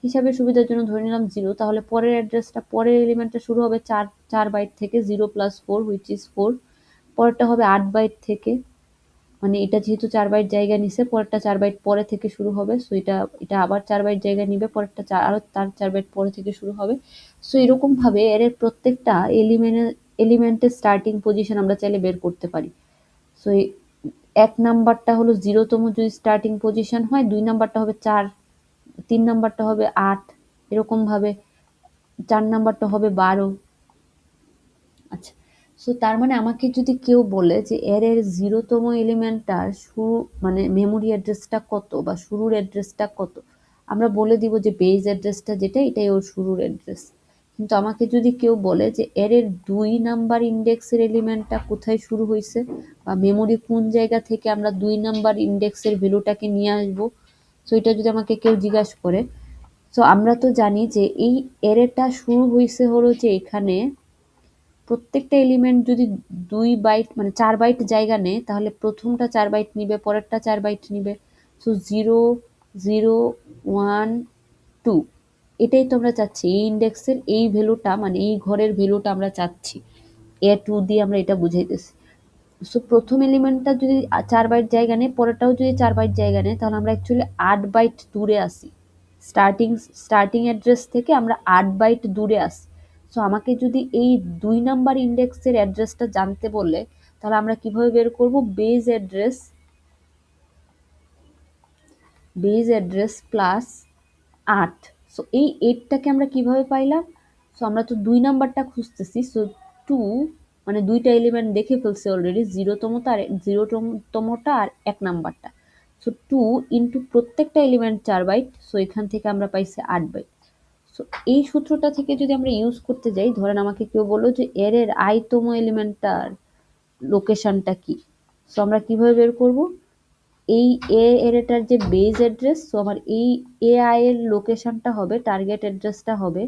হিসাবের সুবিধার জন্য ধরে নিলাম 0, তাহলে পরের অ্যাড্রেসটা, পরের এলিমেন্টটা শুরু হবে 4 বাইট থেকে, 0 + 4 which is 4। পরেরটা হবে 8 বাইট থেকে, মানে এটা যেহেতু 4 বাইট জায়গা নিছে, পরেরটা 4 বাইট পরে থেকে শুরু হবে। সো এটা আবার 4 বাইট জায়গা নিবে, পরেরটা আরো তার 4 বাইট পরে থেকে শুরু হবে। সো এরকম ভাবে এর প্রত্যেকটা এলিমেন্টের স্টার্টিং পজিশন আমরা চাইলে বের করতে পারি। সো 1 নাম্বারটা হলো 0তম যদি স্টার্টিং পজিশন হয়, 2 নাম্বারটা হবে 4, 3 নাম্বারটা হবে 8, এরকম ভাবে 4 নাম্বারটা হবে 12। আচ্ছা, সো তার মানে আমাকে যদি কেউ বলে যে এর 0তম এলিমেন্টটার শুরু মানে মেমোরি অ্যাড্রেসটা কত বা শুরুর অ্যাড্রেসটা কত, আমরা বলে দিব যে বেস অ্যাড্রেসটা যেটা, এটাই ওর শুরুর অ্যাড্রেস। কিন্তু আমাকে যদি কেউ বলে যে এর 2 নাম্বার ইন্ডেক্সের এলিমেন্টটা কোথায় শুরু হয়েছে বা মেমোরি কোন জায়গা থেকে আমরা 2 নাম্বার ইন্ডেক্সের ভ্যালুটাকে নিয়ে আসবো, সো এটা যদি আমাকে কেউ জিজ্ঞাসা করে, সো আমরা তো জানি যে এই এরেটা শুরু হয়েছে হলো যে এখানে প্রত্যেকটা এলিমেন্ট যদি 2 বাইট মানে 4 বাইট জায়গা নেয়, তাহলে প্রথমটা 4 বাইট নিবে, পরেরটা 4 বাইট নিবে। সো 0 0 1 2, এটাই তো আমরা চাচ্ছি, এই ইন্ডেক্সের এই ভ্যালুটা মানে এই ঘরের ভ্যালুটা আমরা চাচ্ছি। A2 দিয়ে আমরা এটা বুঝাইতেছি। সো প্রথম এলিমেন্টটা যদি 4 বাইট জায়গা নেয়, পরেরটাও যদি 4 বাইট জায়গা নেয়, তাহলে আমরা অ্যাকচুয়ালি 8 বাইট দূরে আসি। স্টার্টিং অ্যাড্রেস থেকে আমরা 8 বাইট দূরে আসি। সো আমাকে যদি এই 2 নাম্বার ইন্ডেক্সের অ্যাড্রেসটা জানতে বলে, তাহলে আমরা কিভাবে বের করব? Base address plus 8। সো এই 8টাকে আমরা কিভাবে পাইলাম? সো আমরা তো 2 নাম্বারটা খুঁজতেছি। সো 2 মানে দুইটা এলিমেন্ট দেখে ফেলছে অলরেডি, 0তমটা আর 1 নাম্বারটা। সো 2 ইন্টু প্রত্যেকটা এলিমেন্ট 4 বাইট। সো এখান থেকে আমরা পাইছি 8 বাইট। সো এই সূত্রটা থেকে যদি আমরা ইউজ করতে যাই, ধরেন আমাকে কেউ বললো যে এর i তম এলিমেন্টটার লোকেশনটা কি, সো আমরা কিভাবে বের করব? এই এটার যে বেস অ্যাড্রেস, সো আমার এই AI এর লোকেশনটা হবে, টার্গেট অ্যাড্রেসটা হবে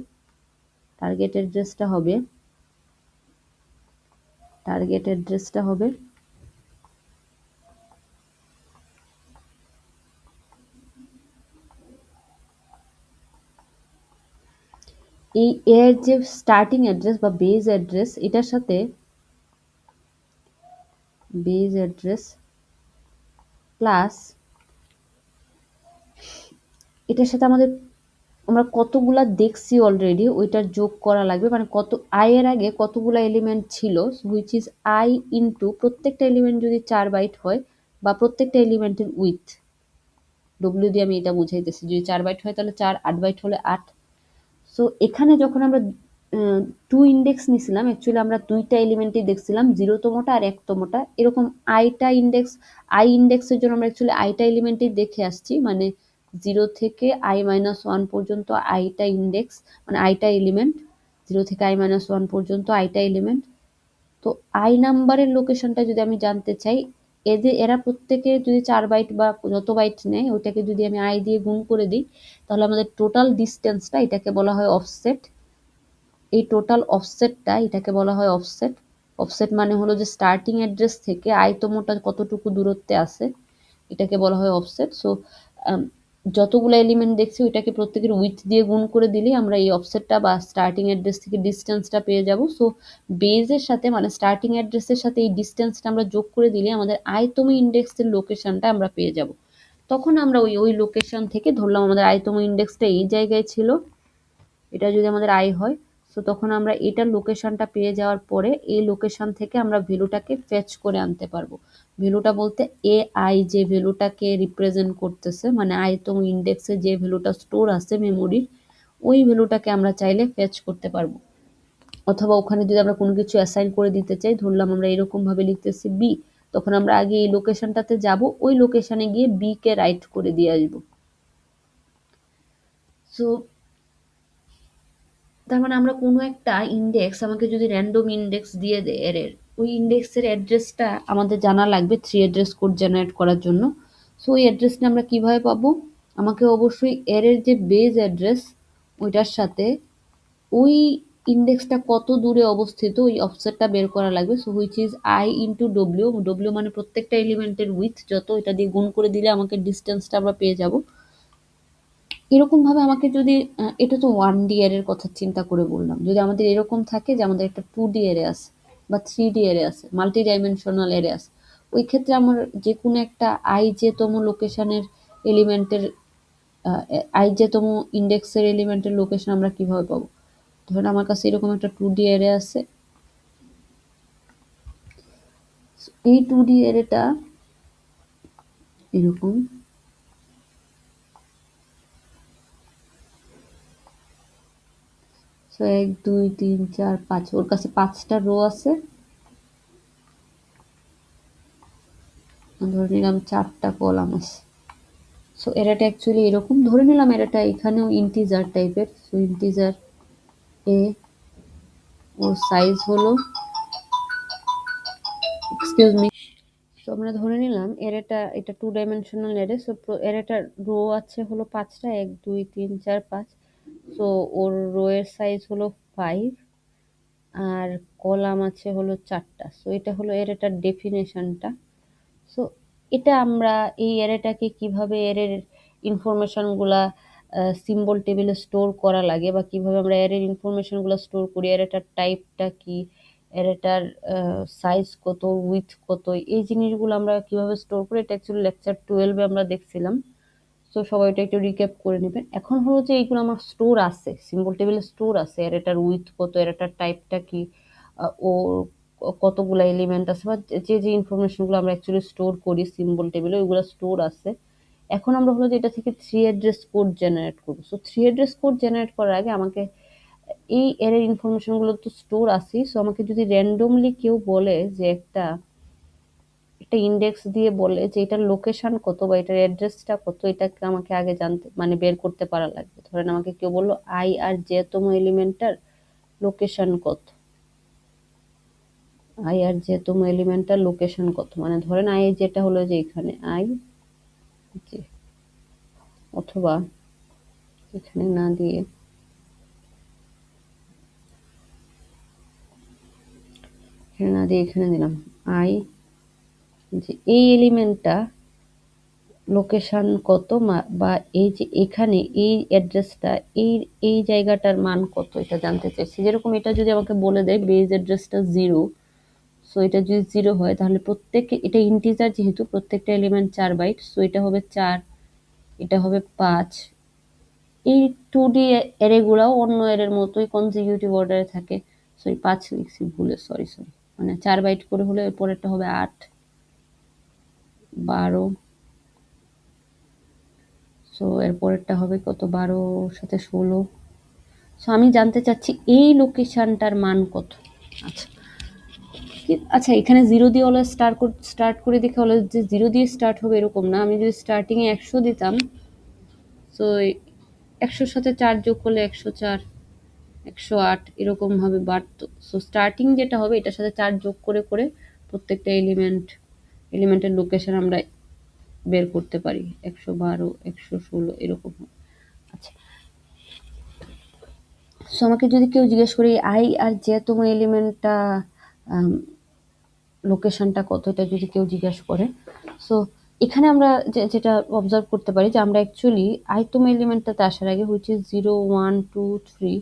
এই এর যে স্টার্টিং অ্যাড্রেস বা বেস অ্যাড্রেস, এটার সাথে বেস অ্যাড্রেস প্লাস এটার সাথে আমরা কতগুলা দেখছি অলরেডি ওইটার যোগ করা লাগবে, মানে কত i এর আগে কতগুলা এলিমেন্ট ছিল, হুইচ ইজ i ইন্টু প্রত্যেকটা এলিমেন্ট যদি 4 বাইট হয় বা প্রত্যেকটা এলিমেন্টের উইথ, ডব্লিউ দিয়ে আমি এটা বুঝাইতেছি, যদি 4 বাইট হয় তাহলে 4, 8 বাইট হলে 8। সো এখানে যখন আমরা 2 ইন্ডেক্স নিছিলাম, অ্যাকচুয়ালি আমরা দুইটা এলিমেন্টই দেখছিলাম, 0তমটা আর 1তমটা। এরকম i ইন্ডেক্সের জন্য আমরা অ্যাকচুয়ালি iটা এলিমেন্টই দেখে আসছি, মানে 0 থেকে i-1 পর্যন্ত iটা ইন্ডেক্স, মানে iটা এলিমেন্ট, 0 থেকে i-1 পর্যন্ত iটা এলিমেন্ট। তো i নাম্বারের লোকেশনটা যদি আমি জানতে চাই, এরা প্রত্যেকে যদি 4 বাইট বা যত বাইট নেয়, ওইটাকে যদি আমি i দিয়ে গুণ করে দিই, তাহলে আমাদের টোটাল ডিস্টেন্সটা, এটাকে বলা হয় অফসেট। এই টোটাল অফসেটটা এটাকে বলা হয় অফসেট। অফসেট মানে হলো যে স্টার্টিং অ্যাড্রেস থেকে i-তমটা কতটুকু দূরত্বে আছে, এটাকে বলা হয় অফসেট। সো যতগুলো এলিমেন্ট দেখছি ওইটাকে প্রত্যেকের উইথ দিয়ে গুণ করে দিলেই আমরা এই অফসেটটা বা স্টার্টিং অ্যাড্রেস থেকে ডিস্টেন্সটা পেয়ে যাব। সো বেজের সাথে মানে স্টার্টিং অ্যাড্রেসের সাথে এই ডিস্টেন্সটা আমরা যোগ করে দিলে আমাদের i-তম ইন্ডেক্সের লোকেশনটা আমরা পেয়ে যাব। তখন আমরা ওই লোকেশন থেকে ধরলাম আমাদের i-তম ইন্ডেক্সটা এই জায়গায় ছিল, এটা যদি আমাদের i হয়, সো তখন আমরা এটার লোকেশনটা পেয়ে যাওয়ার পরে এই লোকেশন থেকে আমরা ভ্যালুটাকে ফেচ করে আনতে পারবো। ভ্যালুটা বলতে AI যে ভ্যালুটাকে রিপ্রেজেন্ট করতেছে, মানে i-তম ইন্ডেক্সে যে ভ্যালুটা স্টোর আছে মেমোরির, ওই ভ্যালুটাকে আমরা চাইলে ফেচ করতে পারবো। অথবা ওখানে যদি আমরা কোনো কিছু অ্যাসাইন করে দিতে চাই, ধরলাম আমরা এরকম ভাবে লিখতেছি b, তখন আমরা আগে এই লোকেশনটাতে যাব, ওই লোকেশনে গিয়ে b কে রাইট করে দিয়ে আসবো। সো তার মানে আমরা কোনো একটা ইন্ডেক্স, আমাকে যদি র্যান্ডম ইন্ডেক্স দিয়ে দেয় এর, ওই ইন্ডেক্সের অ্যাড্রেসটা আমাদের জানা লাগবে 3 অ্যাড্রেস কোড জেনারেট করার জন্য। সো ওই অ্যাড্রেসটা আমরা কিভাবে পাবো? আমাকে অবশ্যই এর যে বেস অ্যাড্রেস, ওইটার সাথে ওই ইন্ডেক্সটা কত দূরে অবস্থিত ওই অফসেটটা বের করা লাগবে। So which is i into W মানে প্রত্যেকটা এলিমেন্টের উইথ যত, এটা দিয়ে গুণ করে দিলে আমাকে ডিস্টেন্সটা আমরা পেয়ে যাব। এরকমভাবে আমাকে যদি এটা তো 1D অ্যারের কথা চিন্তা করে বললাম। যদি আমাদের এরকম থাকে যে আমাদের একটা 2D অ্যারে আছে বা 3D অ্যারে আছে, মাল্টি ডাইমেনশনাল অ্যারে আছে। ওই ক্ষেত্রে আমার যেকোনো একটা তম লোকেশনের এলিমেন্টের তম ইন্ডেক্সের এলিমেন্টের লোকেশন আমরা কিভাবে পাবো? ধরেন আমার কাছে এরকম একটা 2D অ্যারে আছে। এই 2D অ্যারেটা এরকম। সো 1, 2, 3, 4, 5 ওর কাছে 5টা রো আছে। ধরে নিলাম 4টা কলাম আছে। সো এরাটা অ্যাকচুয়ালি এরকম ধরে নিলাম এরাটা এখানেও ইন্টিজার টাইপের। সো ইন্টিজার এ ওর সাইজ হলো এক্সকিউজ মি। সো আমরা ধরে নিলাম এটা 2 ডাইমেনশনাল অ্যারে। সো এরাটার রো আছে হলো 5টা 1, 2, 3, 4, 5। সো ওর রো এর সাইজ হলো 5 আর কলাম আছে হলো 4টা। সো এটা হলো এটার ডেফিনেশনটা। সো এটা আমরা এই অ্যারেটাকে কিভাবে অ্যারের ইনফরমেশনগুলা সিম্বল টেবিলে স্টোর করা লাগে বা কিভাবে আমরা অ্যারের ইনফরমেশনগুলো স্টোর করি, অ্যারেটার টাইপটা কি, অ্যারেটার সাইজ কত, উইথ কত, এই জিনিসগুলো আমরা কিভাবে স্টোর করি, এটা অ্যাকচুয়ালি লেকচার 12 আমরা দেখছিলাম। সো সবাই এটা একটু রিক্যাপ করে নেবেন। এখন হলো যে এইগুলো আমার স্টোর আছে, সিম্বল টেবিলে স্টোর আছে, অ্যারেটার উইথ কত, অ্যারেটার টাইপটা কি, ও কতগুলা এলিমেন্ট আছে বা যে যে ইনফরমেশনগুলো আমরা অ্যাকচুয়ালি স্টোর করি সিম্বল টেবিলে ওইগুলো স্টোর আছে। এখন আমরা হলো যে এটা থেকে 3 অ্যাড্রেস কোড জেনারেট করবো। সো 3 অ্যাড্রেস কোড জেনারেট করার আগে আমাকে এই এর ইনফরমেশনগুলো তো স্টোর আছে। সো আমাকে যদি র্যান্ডমলি কেউ বলে যে একটা ইন্ডেক্স দিয়ে বলে যে এটার লোকেশন কত বা এটার অ্যাড্রেসটা কত, এটাকে আমাকে আগে জানতে মানে বের করতে পারা লাগবে। ধরেন আমাকে কেউ বললো আই আর জে তম এলিমেন্টটার লোকেশন কত, আই আর জে তম এলিমেন্টটার লোকেশন কত, মানে ধরেন আই যেটা হলো যে এখানে আই জে, অথবা এখানে না দিয়ে এখানে দিলাম আই যে এই এলিমেন্টটা লোকেশন কত বা এই যে এখানে এই অ্যাড্রেসটা এই এই জায়গাটার মান কত এটা জানতে চাইছি। যেরকম এটা যদি আমাকে বলে দেয় বেজ অ্যাড্রেসটা 0, সো এটা যদি 0 হয় তাহলে প্রত্যেককে, এটা ইন্টিজার যেহেতু প্রত্যেকটা এলিমেন্ট 4 বাইট, সো এটা হবে 4, এটা হবে 5। এই 2D অ্যারেগুলাও অন্য অ্যারের মতোই কনজিকিউটিভ অর্ডারে থাকে। সরি 5 লিখছি ভুলে, সরি মানে 4 বাইট করে হলে এর পরেরটা হবে 8, 12। সো এর পরেরটা হবে কত, 12 সাথে 16। সো আমি জানতে চাচ্ছি এই লোকেশনটার মান কত। আচ্ছা আচ্ছা, এখানে 0 দিয়ে অলওয়েজ স্টার্ট করে দেখে অলওয়েজ যে 0 দিয়ে স্টার্ট হবে এরকম না। আমি যদি স্টার্টিং এ 100 দিতাম, সো 100 সাথে 4 যোগ করলে 104, 108 এরকম ভাবে বাড়তো। সো স্টার্টিং যেটা হবে এটার সাথে 4 যোগ করে করে প্রত্যেকটা এলিমেন্টের লোকেশন আমরা বের করতে পারি। 112, 116 এরকম। আচ্ছা, সো আমাকে যদি কেউ জিজ্ঞেস করে আই আর জে তম এলিমেন্টটা লোকেশনটা কত, এটা যদি কেউ জিজ্ঞাসা করে, সো এখানে আমরা যেটা অবজার্ভ করতে পারি যে আমরা অ্যাকচুয়ালি আইতম এলিমেন্টটাতে আসার আগে হুইচ ইজ 0, 1, 2, 3।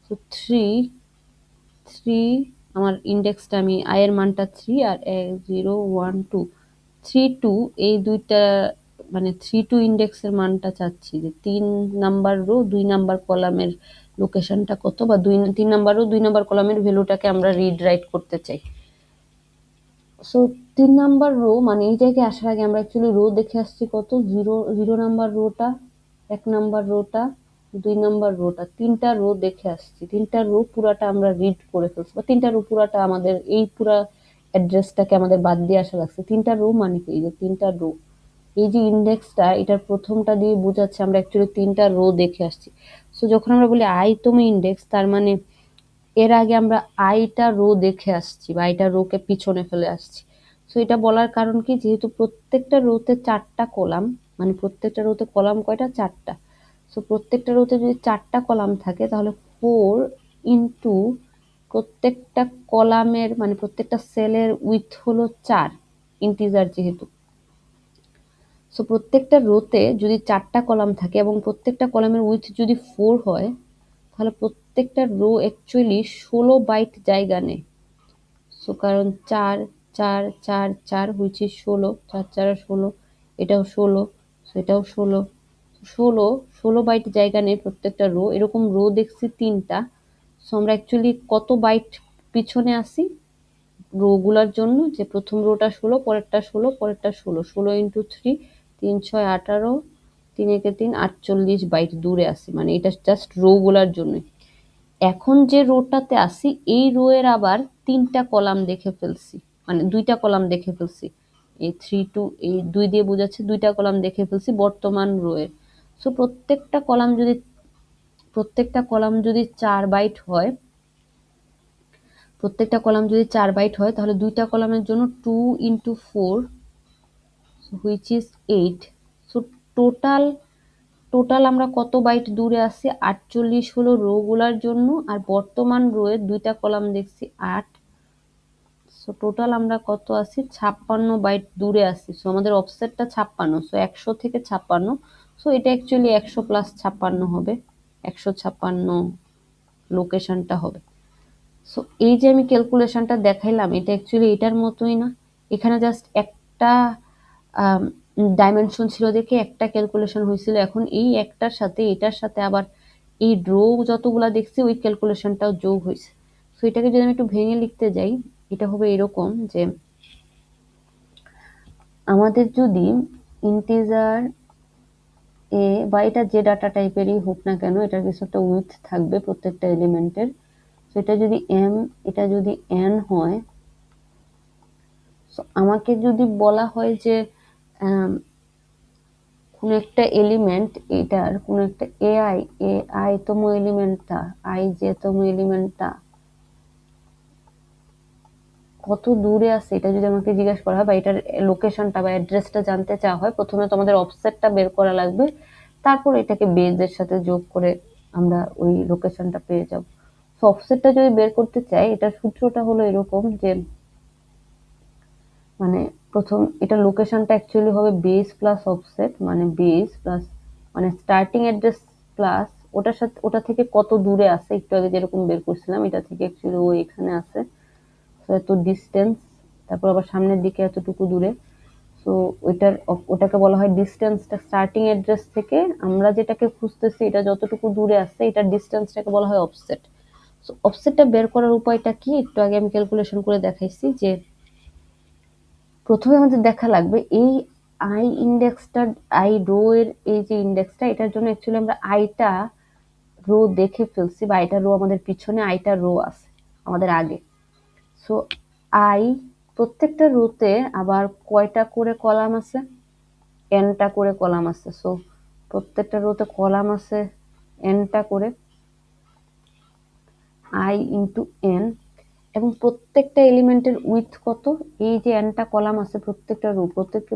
সো 3 আমার ইন্ডেক্সটা আমি আয়ের মানটা 3 আর 0, 1, 2, 3, 2 এই দুইটা মানে 3, 2 ইন্ডেক্সের মানটা চাচ্ছি যে 3 নাম্বার রো 2 নাম্বার কলামের লোকেশনটা কত বা 3 নাম্বার রো 2 নাম্বার কলামের ভ্যালুটাকে আমরা রিড রাইট করতে চাই। সো 3 নাম্বার রো মানে এই জায়গায় আসার আগে আমরা অ্যাকচুয়ালি রো দেখে আসছি কত, 0 number rota, 1 number rota, 2 number rota, 3টা রো দেখে আসছি। 3টা রো পুরাটা আমরা রিড করে ফেলছি বা 3টা রো পুরাটা আমাদের এই পুরা অ্যাড্রেসটাকে আমাদের বাদ দিয়ে আসা লাগছে। 3টা রো মানে কি, এই যে 3টা রো, এই যে ইন্ডেক্সটা এটার প্রথমটা দিয়ে বোঝাচ্ছে আমরা অ্যাকচুয়ালি 3টা রো দেখে আসছি। সো যখন আমরা বলি আইতম ইন্ডেক্স, তার মানে এর আগে আমরা আইটা রো দেখে আসছি বা আইটা রোকে পিছনে ফেলে আসছি। সো এটা বলার কারণ কি, যেহেতু প্রত্যেকটা রোতে 4টা কলাম, মানে প্রত্যেকটা রোতে কলাম কয়টা, 4টা। সো প্রত্যেকটা রোতে যদি 4টা কলাম থাকে তাহলে 4 ইন্টু প্রত্যেকটা কলামের মানে প্রত্যেকটা সেলের উইথ হলো 4, ইন্টিজার যেহেতু। সো প্রত্যেকটা রোতে যদি 4টা কলাম থাকে এবং প্রত্যেকটা কলামের উইথ যদি 4 হয়, তাহলে প্রত্যেকটা রো অ্যাকচুয়ালি 16 বাইট জায়গা নেয়। সো কারণ 4 4 4 4 হুইচ ইজ 16, 4 4 16, এটাও 16, সো এটাও 16, 16 বাইট জায়গা নেয় প্রত্যেকটা রো। এরকম রো দেখছি 3টা। সো আমরা অ্যাকচুয়ালি কত বাইট পিছনে আসি রো গুলার জন্য, যে প্রথম রোটা 16, পরেরটা 16, পরেরটা 16, 16 ইন্টু 3, 3 6 18, 3 একে 3, 48 বাইট দূরে আসি, মানে এটা জাস্ট রো গুলার জন্য। এখন যে রোটাতে আসি এই রো এর আবার 3টা কলাম দেখে ফেলছি, মানে 2টা কলাম দেখে ফেলছি। এই 3 2, এই 2 দিয়ে বোঝাচ্ছে 2টা কলাম দেখে ফেলছি বর্তমান রো এর। সো প্রত্যেকটা কলাম যদি 4 বাইট হয়, প্রত্যেকটা কলাম যদি 4 বাইট হয়, তাহলে 2টা কলামের জন্য 2 into 4, which is 8। So total total আমরা কত বাইট দূরে আসছি? 48 হলো রো গুলার জন্য, আর বর্তমান রো এর 2টা কলাম দেখছি 8। সো টোটাল আমরা কত আছি? 56 বাইট দূরে আসছি। সো আমাদের অফসেটটা 56, সো 100 থেকে 56। সো এটা অ্যাকচুয়ালি 100 প্লাস 56 হবে, 156 লোকেশনটা হবে। সো এই যে আমি ক্যালকুলেশনটা দেখাইলাম, এটা অ্যাকচুয়ালি এটার মতোই না। এখানে জাস্ট একটা ডাইমেনশন ছিল দেখে একটা ক্যালকুলেশন হয়েছিল। এখন এই একটার সাথে এটার সাথে আবার এই রো যতগুলা দেখছি ওই ক্যালকুলেশনটাও যোগ হয়েছে। সো এটাকে যদি আমি একটু ভেঙে লিখতে যাই, এটা হবে এরকম যে আমাদের যদি ইন্টিজার এ বা এটা যে ডাটা টাইপেরই হোক না কেন, এটার কিছু একটা উইথ থাকবে প্রত্যেকটা এলিমেন্টের। সো এটা যদি এম, এটা যদি এন হয়, আমাকে যদি বলা হয় যে কোন একটা এলিমেন্ট, এটার কোন একটা আই তম এলিমেন্টটা, আই যে তম এলিমেন্টটা কত দূরে আছে, এটা যদি আমাকে জিজ্ঞাসা করা হয় বা এটার লোকেশনটা বা অ্যাড্রেসটা জানতে চাওয়া হয়, প্রথমে তো আমাদের অফসেটটা বের করা লাগবে, তারপর এটাকে বেজের সাথে যোগ করে আমরা ওই লোকেশনটা পেয়ে যাব। সো অফসেটটা যদি বের করতে চাই, এটার সূত্রটা হলো এরকম যে মানে প্রথম এটা লোকেশনটা অ্যাকচুয়ালি হবে বেস প্লাস অফসেট, মানে বেস প্লাস মানে স্টার্টিং অ্যাড্রেস প্লাস ওটার সাথে ওটা থেকে কত দূরে আছে, একটু আগে যেরকম বের করছিলাম এটা থেকে অ্যাকচুয়ালি ও এখানে আছে, তো এত ডিস্টেন্স, তারপর আবার সামনের দিকে এতটুকু দূরে। সো ওটাকে বলা হয় ডিস্টেন্সটা স্টার্টিং অ্যাড্রেস থেকে আমরা যেটাকে খুঁজতেছি এটা যতটুকু দূরে আছে এটার ডিস্টেন্সটাকে বলা হয় অফসেট। সো অফসেটটা বের করার উপায়টা কি? একটু আগে আমি ক্যালকুলেশন করে দেখাইছি যে প্রথমে আমাদের দেখা লাগবে এই আই ইন্ডেক্সটা, আই রো এর এই যে ইন্ডেক্সটা, এটার জন্য অ্যাকচুয়ালি আমরা আইটা রো দেখে ফেলছি, বা আইটা রো আমাদের পিছনে, আইটা রো আছে আমাদের আগে। সো আই প্রত্যেকটা রোতে আবার কয়টা করে কলাম আছে? এনটা করে কলাম আছে। সো প্রত্যেকটা রোতে কলাম আছে এনটা করে, আই ইন্টু এন, এবং প্রত্যেকটা এলিমেন্টের উইথ কত? এই যে এনটা কলাম আছে প্রত্যেকটা রো,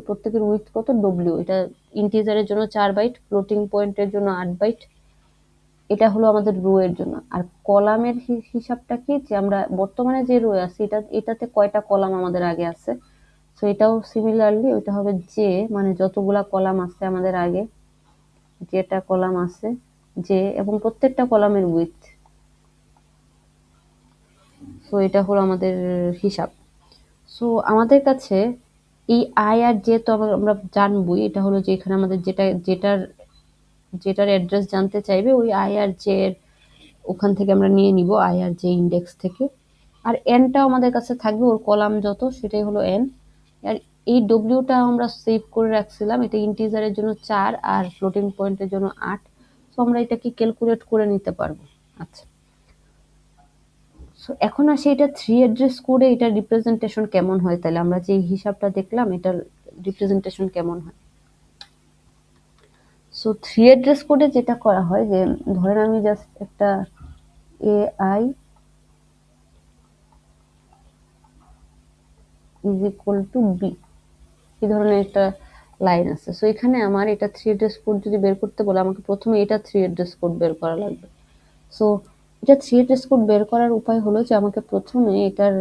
প্রত্যেকের উইথ কত? ডব্লিউ। এটা ইন্টিজারের জন্য 4 বাইট, ফ্লোটিং পয়েন্টের জন্য 8 বাইট। এটা হলো আমাদের রো এর জন্য। আর কলামের হিসাবটা কি, যে আমরা বর্তমানে যে রো আছে এটাতে কয়টা কলাম আমাদের আগে আছে। সো এটাও সিমিলারলি ওইটা হবে যে, মানে যতগুলা কলাম আছে আমাদের আগে, যেটা কলাম আছে যে, এবং প্রত্যেকটা কলামের উইথ। সো এটা হলো আমাদের হিসাব। সো আমাদের কাছে এই আই আর জে তো আমরা জানবই, এটা হলো যে এখানে আমাদের যেটার অ্যাড্রেস জানতে চাইবে ওই আই আর জে এর ওখান থেকে আমরা নিয়ে নিব, আই আর জে ইন্ডেক্স থেকে। আর এনটাও আমাদের কাছে থাকবে, ওর কলাম যত সেটাই হলো এন। আর এই ডব্লিউটা আমরা সেভ করে রাখছিলাম, এটা ইন্টিজারের জন্য 4 আর ফ্লোটিং পয়েন্টের জন্য 8। সো আমরা এটাকে ক্যালকুলেট করে নিতে পারবো। আচ্ছা, সো এখন আসি এটা 3 অ্যাড্রেস কোডে এটার রিপ্রেজেন্টেশন কেমন হয়, তাহলে আমরা যে হিসাবটা দেখলাম এটার রিপ্রেজেন্টেশন কেমন হয়। সো 3 অ্যাড্রেস কোডে যেটা করা হয় যে, ধরেন আমি জাস্ট একটা AI is equal to B, এই ধরনের একটা লাইন আছে। সো এখানে আমার এটা 3 অ্যাড্রেস কোড যদি বের করতে বলে, আমাকে প্রথমে এটা 3 অ্যাড্রেস কোড বের করা লাগবে। সো এটা 3 অ্যাড্রেস কোড বের করার উপায় হলো যে আমাকে প্রথমে এটার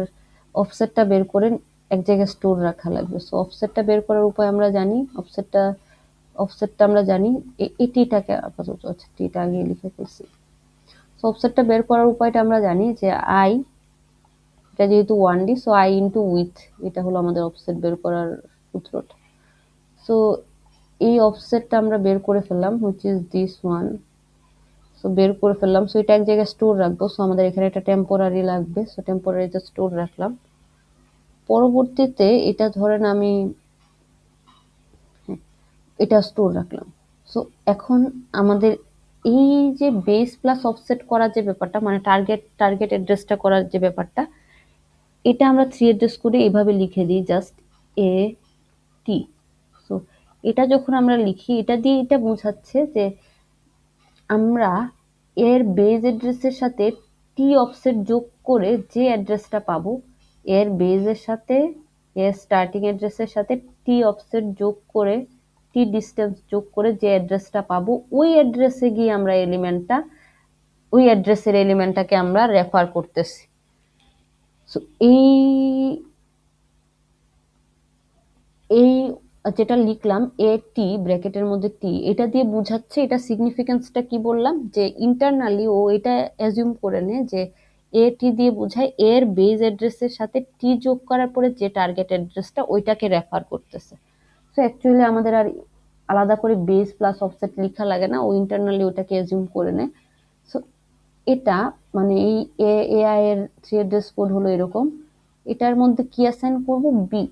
অফসেটটা বের করে এক জায়গায় স্টোর রাখা লাগবে। সো অফসেটটা বের করার উপায় আমরা জানি, অফসেটটা অফসেটটা আমরা জানি এই টিটাকে আপাতত, আচ্ছা টিটা আগে লিখে ফেলছি। সো অফসেটটা বের করার উপায়টা আমরা জানি যে আই, এটা যেহেতু 1D, so I into with, এটা হলো আমাদের অফসেট বের করার সূত্রটা। সো এই অফসেটটা আমরা বের করে ফেললাম, which is this one. So বের করে ফেললাম, সো এটা এক জায়গায় স্টোর রাখবো। সো আমাদের এখানে একটা টেম্পোরারি লাগবে, সো টেম্পোরারিতে স্টোর রাখলাম। পরবর্তীতে এটা ধরেন আমি এটা স্টোর রাখলাম। সো এখন আমাদের এই যে বেস প্লাস অফসেট করার যে ব্যাপারটা, মানে টার্গেট অ্যাড্রেসটা করার যে ব্যাপারটা, এটা আমরা 3 অ্যাড্রেস করে এভাবে লিখে দিই, জাস্ট এ টি। সো এটা যখন আমরা লিখি, এটা দিয়ে এটা বোঝাচ্ছে যে আমরা এর বেজ অ্যাড্রেসের সাথে টি অফসেট যোগ করে যে অ্যাড্রেসটা পাবো, এর বেজের সাথে এর স্টার্টিং অ্যাড্রেসের সাথে টি অফসেট যোগ করে, টি ডিস্টেন্স যোগ করে যে অ্যাড্রেসটা পাবো, ওই অ্যাড্রেসে গিয়ে আমরা ওই অ্যাড্রেসের এলিমেন্টটাকে আমরা রেফার করতেছি। সো এই যেটা লিখলাম এ টি ব্র্যাকেটের মধ্যে টি, এটা দিয়ে বুঝাচ্ছে, এটা সিগনিফিকেন্সটা কি বললাম, যে ইন্টারনালি ও এটা অ্যাজিউম করে নেয় যে এ টি দিয়ে বোঝায় এর বেজ অ্যাড্রেসের সাথে টি যোগ করার পরে যে টার্গেট অ্যাড্রেসটা ওইটাকে রেফার করতেছে। সো অ্যাকচুয়ালি আমাদের আর আলাদা করে বেস প্লাস অফসেট লেখা লাগে না, ও ইন্টারনালি ওটাকে অ্যাজিউম করে নেয়। সো এটা মানে এই এআই এর 3 অ্যাড্রেস কোড হলো এরকম। এটার মধ্যে কি অ্যাসাইন করব, বি।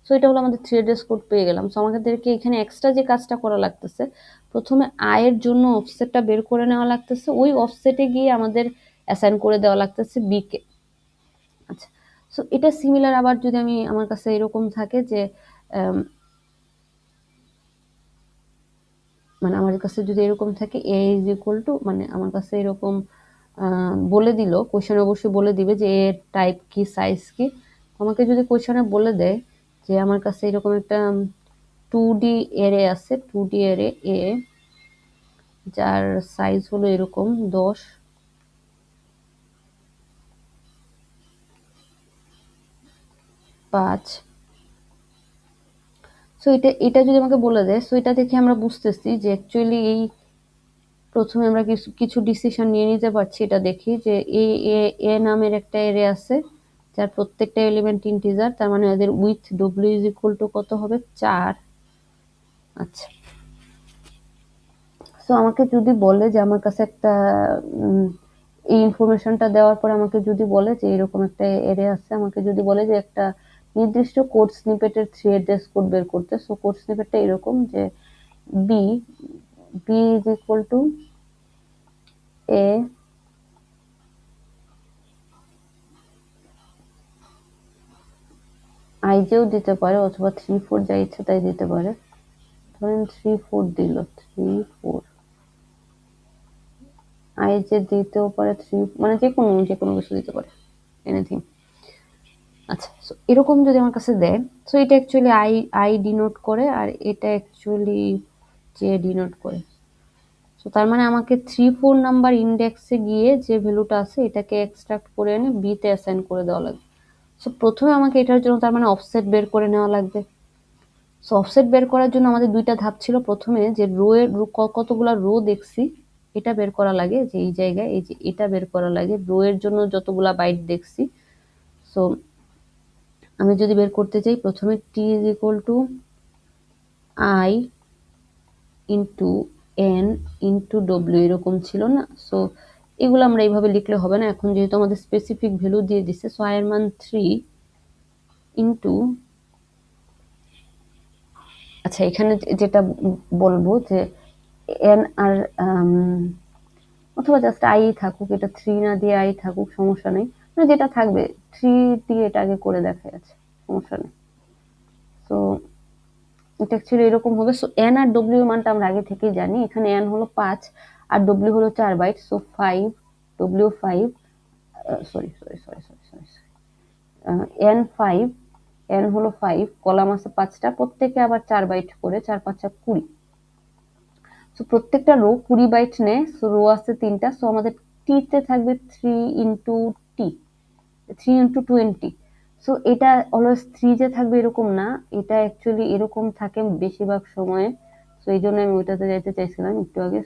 সো এটা হলো আমাদের 3 অ্যাড্রেস কোড পেয়ে গেলাম। সো আমাদেরকে এখানে এক্সট্রা যে কাজটা করা লাগতেছে, প্রথমে আয়ের জন্য অফসেটটা বের করে নেওয়া লাগতেছে, ওই অফসেটে গিয়ে আমাদের অ্যাসাইন করে দেওয়া লাগতেছে বি কে। আচ্ছা, সো এটা সিমিলার আবার যদি আমি, আমার কাছে এরকম থাকে যে মানে আমার কাছে যদি এরকম থাকে এ ইজ ইকুয়াল টু, মানে আমার কাছে এরকম বলে দিল, কোয়েশনে অবশ্যই বলে দিবে যে এর টাইপ কি, সাইজ কি। আমাকে যদি কোয়েশনে বলে দেয় যে আমার কাছে এরকম একটা 2D এরে আছে, 2D এরে এ, যার সাইজ হলো এরকম 10, 5। সো এটা যদি আমাকে বলে দেয়, সো এটা দেখে আমরা বুঝতেছি যে অ্যাকচুয়ালি এই প্রথমে আমরা কিছু কিছু ডিসিশন নিয়ে নিতে পারছি। এটা দেখি যে এ এ এ নামের একটা এরে আছে যার প্রত্যেকটা এলিমেন্ট ইন্টিজার, তার মানে এদের with W is equal two কত হবে, 4। আচ্ছা, সো আমাকে যদি বলে যে আমার কাছে একটা এই ইনফরমেশনটা দেওয়ার পরে আমাকে যদি বলে যে এরকম একটা এরে আছে, আমাকে যদি বলে যে একটা নির্দিষ্ট কোড স্নিপেটের 3 অ্যাড্রেস কোড বের করতে। সো কোড স্নিপেটটা এরকম যে B B is equal to A আইজেও দিতে পারে, অথবা 3-4 যা ইচ্ছা তাই দিতে পারে। ধরেন 3-4 দিল, 3-4 আইজে দিতেও পারে, 3 মানে যে কোনো কিছু দিতে পারে, এনিথিং। আচ্ছা, সো এরকম যদি আমার কাছে দেয়, সো এটা অ্যাকচুয়ালি আই ডিনোট করে, আর এটা অ্যাকচুয়ালি জে ডিনোট করে। সো তার মানে আমাকে 3-4 নাম্বার ইন্ডেক্সে গিয়ে যে ভ্যালুটা আছে এটাকে এক্সট্রাক্ট করে এনে বি তে অ্যাসাইন করে দেওয়া লাগবে। সো প্রথমে আমাকে এটার জন্য তার মানে অফসেট বের করে নেওয়া লাগবে। সো অফসেট বের করার জন্য আমাদের দুইটা ধাপ ছিল। প্রথমে যে কতগুলা রো দেখছি এটা বের করা লাগে, যে এই জায়গায় এই যে এটা বের করা লাগে, রো এর জন্য যতগুলা বাইট দেখছি। সো আমি যদি বের করতে চাই, প্রথমে T is equal to I into N into W, এরকম ছিল না। সো এগুলো আমরা এইভাবে লিখলে হবে না, এখন যেহেতু আমাদের স্পেসিফিক ভ্যালু দিয়ে দিচ্ছে। সো আই এর মান 3 ইন্টু, আচ্ছা এখানে যেটা বলবো যে এন আর অথবা জাস্ট আই থাকুক, এটা 3 না দিয়ে আই থাকুক, সমস্যা নেই, মানে যেটা থাকবে 3 দিয়ে এটা আগে করে দেখা যাচ্ছে, সমস্যা নেই। তো এটা অ্যাকচুয়ালি এরকম হবে। সো এন আর ডব্লিউ মানটা আমরা আগে থেকেই জানি, এখানে এন হলো 5 আর ডব্লিউ হলো 4 byte. So 5 W 5, sorry sorry sorry sorry sorry, N 5, N হলো 5, কলাম আছে 5টা, প্রত্যেকে আবার 4 বাইট করে, 4 5 20। সো প্রত্যেকটা রো 20 বাইট নেয়। সো রো আছে 3টা, সো আমাদের টি তে থাকবে 3 ইন্টু টি, 3 ইন্টু 20। সো এটা অলওয়েজ 3 যে থাকবে এরকম না, এটা অ্যাকচুয়ালি এরকম থাকে বেশিরভাগ সময়ে। সো এই জন্য আমি ওইটাতে যাইতে চাইছিলাম একটু আগে।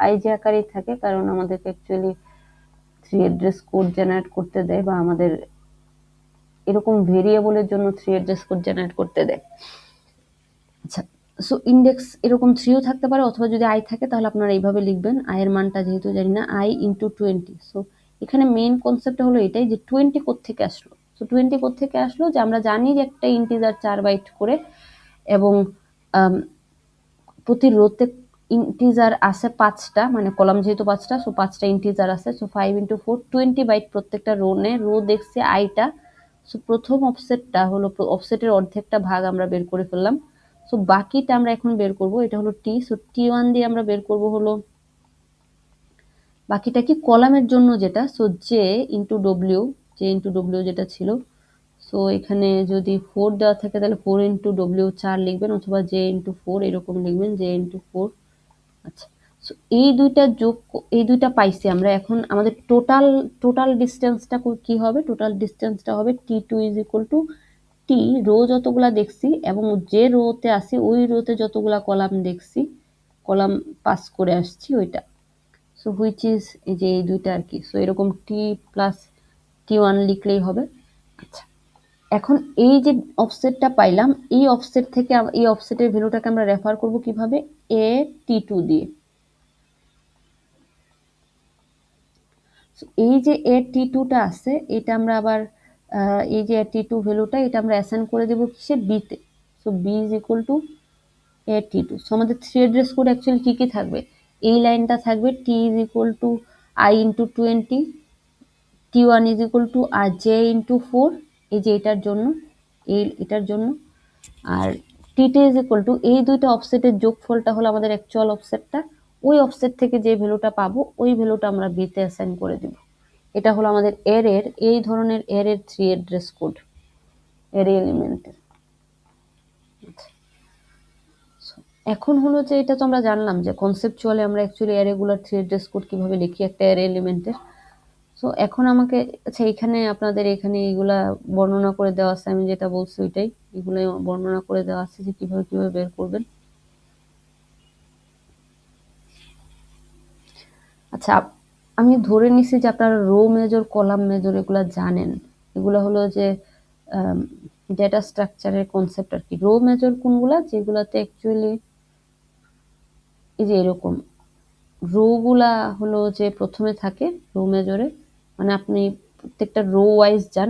আই জে আকারেই থাকে, কারণ আমাদেরকে অ্যাকচুয়ালি 3 অ্যাড্রেস কোড জেনারেট করতে দেয়, বা আমাদের এরকম ভেরিয়েবলের জন্য 3 অ্যাড্রেস কোড জেনারেট করতে দেয়। আচ্ছা, সো ইন্ডেক্স এরকম 3ও থাকতে পারে, অথবা যদি আই থাকে তাহলে আপনারা এইভাবে লিখবেন, আই এর মানটা যেহেতু জানি না, আই ইন্টু 20। সো এখানে মেইন কনসেপ্টটা হলো এটাই যে 20 কোত্থেকে আসলো। সো 20 কোত্থেকে আসলো, যে আমরা জানি যে একটা ইন্টিজার 4 বাইট করে, এবং প্রতি রোতে ইন্টিজার আছে 5টা, মানে কলাম যেহেতু 5টা, সো 5টা ইন্টিজার আছে। সো 5 ইন্টু 4 20 বাইট প্রত্যেকটা রো নে, রো দেখছে আইটা। সো প্রথম অফসেটটা হলো, অফসেটের অর্ধেকটা ভাগ আমরা বের করে ফেললাম। সো বাকিটা আমরা এখন বের করব, এটা হলো টি। সো টি1 দিয়ে আমরা বের করব হলো বাকিটা কি কলামের জন্য যেটা, সো জে ইন্টু ডব্লিউ যেটা ছিল। সো এখানে যদি 4 দেওয়া থাকে তাহলে 4 ইন্টু ডব্লিউ 4 লিখবেন, অথবা জে ইন্টু 4 এরকম লিখবেন, জে ইন্টু 4। আচ্ছা, সো এই দুইটা পাইছি আমরা। এখন আমাদের টোটাল ডিস্টেন্সটা কি হবে? টোটাল ডিস্টেন্সটা হবে T two is equal to T, row যতগুলা দেখছি এবং যে রোতে আসি ওই রোতে যতগুলা কলাম দেখছি, কলাম পাস করে আসছি ওইটা। সো হুইচ ইজ, এই যে এই দুইটা আর কি। সো এরকম টি প্লাস টি1 লিখলেই হবে। আচ্ছা, এখন এই যে অফসেটটা পাইলাম, এই অফসেট থেকে এই অফসেটের ভ্যালুটাকে আমরা রেফার করব কিভাবে? এ টি2 দিয়ে। এই যে এ টি2টা আছে, এটা আমরা আবার এই যে টি2 ভ্যালুটা, এটা আমরা অ্যাসাইন করে দেব কিসে? বিতে। So B is equal to A T two. So আমাদের 3 অ্যাড্রেস কোড অ্যাকচুয়ালি কি কি থাকবে? এই লাইনটা থাকবে T is equal to I into 20, T one is equal to R J into 4, এই যে এটার জন্য, এটার জন্য। আর টি2 ইজ ইকুয়াল টু এই দুইটা অফসেটের যোগফলটা হলো আমাদের অ্যাকচুয়াল অফসেটটা, ওই অফসেট থেকে যে ভ্যালুটা পাবো ওই ভ্যালুটা আমরা বিতে অ্যাসাইন করে দিব। এটা হলো আমাদের এই ধরনের এর 3 অ্যাড্রেস কোড, অ্যারে এলিমেন্টের। এখন হলো যে এটা তো আমরা জানলাম যে কনসেপচুয়ালি আমরা অ্যাকচুয়ালি অ্যারেগুলার 3 অ্যাড্রেস কোড কিভাবে লিখি একটা অ্যারে এলিমেন্টের। সো এখন আমাকে, আচ্ছা এখানে আপনাদের এখানে এগুলা বর্ণনা করে দেওয়া আছে, আমি যেটা বলছি ওইটাই, এগুলো বর্ণনা করে দেওয়া আছে যে কিভাবে কিভাবে বের করবেন। আচ্ছা, আমি ধরে নিছি যে আপনারা রো মেজর, কলাম মেজর এগুলা জানেন। এগুলো হলো যে ডেটা স্ট্রাকচারের কনসেপ্ট আর কি। রো মেজর কোনগুলা? যেগুলাতে অ্যাকচুয়ালি এই যে এরকম রো গুলা হলো যে প্রথমে থাকে রো মেজরে, মানে আপনি প্রত্যেকটা রো ওয়াইজ যান,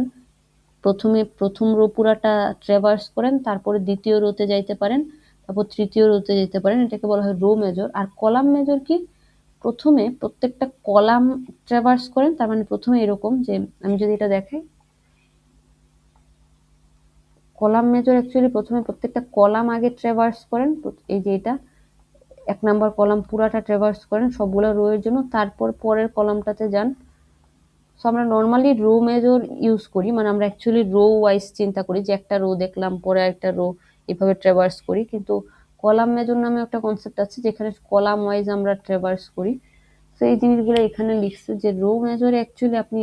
প্রথম রো পুরাটা ট্রেভার্স করেন, তারপরে দ্বিতীয় রোতে যাইতে পারেন, তারপর তৃতীয় রোতে যেতে পারেন, এটাকে বলা হয় রো মেজর। আর কলাম মেজর কি? প্রথমে প্রত্যেকটা কলাম ট্রেভার্স করেন, তার মানে প্রথমে এরকম যে, আমি যদি এটা দেখাই, কলাম মেজর অ্যাকচুয়ালি প্রথমে প্রত্যেকটা কলাম আগে ট্রেভার্স করেন, এই যে এটা 1 নাম্বার কলাম পুরাটা ট্রেভার্স করেন সবগুলো রো এর জন্য, তারপর পরের কলামটাতে যান। সো আমরা নর্মালি রো মেজর ইউজ করি, মানে আমরা অ্যাকচুয়ালি রো ওয়াইজ চিন্তা করি যে একটা রো দেখলাম পরে একটা রো, এভাবে ট্রেভার্স করি। কিন্তু কলাম মেজর নামে একটা কনসেপ্ট আছে যেখানে কলাম ওয়াইজ আমরা ট্রেভার্স করি। তো এই জিনিসগুলো এখানে লিখছে যে রো মেজরে অ্যাকচুয়ালি আপনি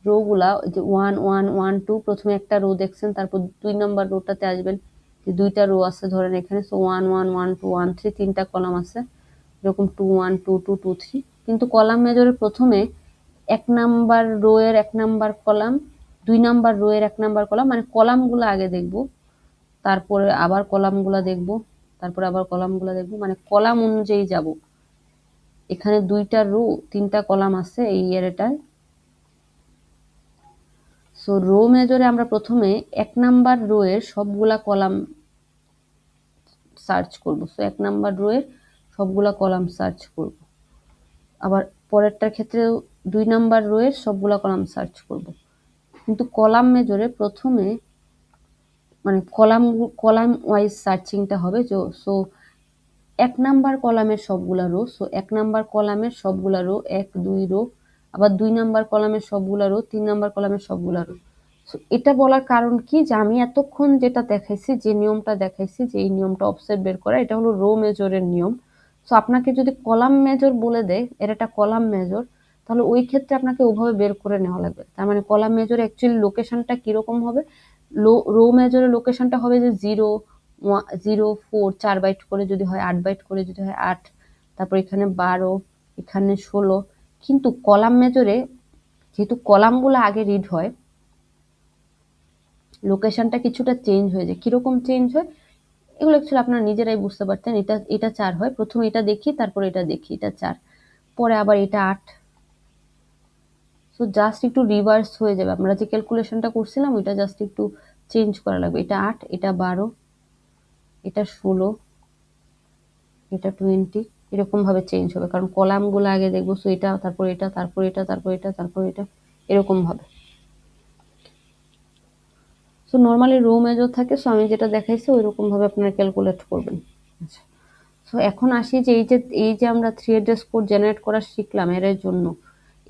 রো গুলা যে 1 1 1 2, প্রথমে একটা রো দেখছেন, তারপর 2 নাম্বার রোটাতে আসবেন, যে দুইটা রো আছে ধরেন এখানে, সো 1 1 1 2 1 3, তিনটা কলাম আছে এরকম 2 1 2 2 2 3। কিন্তু কলাম মেজরের প্রথমে 1 নাম্বার রো এর 1 নাম্বার কলাম, 2 নাম্বার রো এর 1 নাম্বার কলাম, মানে কলামগুলো আগে দেখব, তারপরে আবার কলামগুলো দেখব, তারপরে আবার কলামগুলো দেখব, মানে কলাম অনুযায়ী যাব। এখানে 2টা রো 3টা কলাম আছে এই এটায়। সো রো মেজরে আমরা প্রথমে 1 নাম্বার রো এর সবগুলা কলাম সার্চ করব। সো 1 নাম্বার রো এর সবগুলা কলাম সার্চ করব। আবার পরেরটার ক্ষেত্রেও 2 নাম্বার রো এর সবগুলা কলাম সার্চ করব। কিন্তু কলাম মেজরে প্রথমে, মানে কলাম ওয়াইজ সার্চিংটা হবে। সো 1 নাম্বার কলামের সবগুলা রো, সো 1 নাম্বার কলামের সবগুলা রো, 1 2 রো, আবার 2 নাম্বার কলামের সবগুলা রো, 3 নাম্বার কলামের সবগুলা রো। সো এটা বলার কারণ কি, যে আমি এতক্ষণ যেটা দেখাইছি, যে নিয়মটা দেখাইছি, যে এই নিয়মটা অফসেট বের করা, এটা হলো রো মেজরের নিয়ম। সো আপনাকে যদি কলাম মেজর বলে দেয় এর একটা কলাম মেজর, তাহলে ওই ক্ষেত্রে আপনাকে ওভাবে বের করে নেওয়া লাগবে। তার মানে কলাম মেজরে অ্যাকচুয়ালি লোকেশনটা কিরকম হবে, রো মেজরের লোকেশনটা হবে যে 0 0 4 4 বাইট করে যদি হয়, 8 বাইট করে যদি হয় 8, তারপর এখানে 12, এখানে 16। কিন্তু কলাম মেজরে যেহেতু কলামগুলো আগে রিড হয়, লোকেশনটা কিছুটা চেঞ্জ হয়ে যায়। কিরকম চেঞ্জ হয় এগুলো অ্যাকচুয়ালি আপনারা নিজেরাই বুঝতে পারতেন। এটা এটা 4 হয়, প্রথমে এটা দেখি, তারপর এটা দেখি, এটা 4, পরে আবার এটা 8। সো জাস্ট একটু রিভার্স হয়ে যাবে, আমরা যে ক্যালকুলেশনটা করছিলাম ওইটা জাস্ট একটু চেঞ্জ করা লাগবে। এটা 8, এটা 12, এটা 16, এটা 20, এরকম ভাবে চেঞ্জ হবে, কারণ কলামগুলো আগে দেখবো। সো এটা, তারপর এটা, তারপর এটা, তারপর এটা, তারপর এটা, এরকম ভাবে। সো নর্মালি রো মেজর থাকে, সো আমি যেটা দেখাইছি ওইরকম ভাবে আপনারা ক্যালকুলেট করবেন। আচ্ছা, সো এখন আসি যে এই যে আমরা 3 অ্যাড্রেস কোড জেনারেট করা শিখলাম এর জন্য,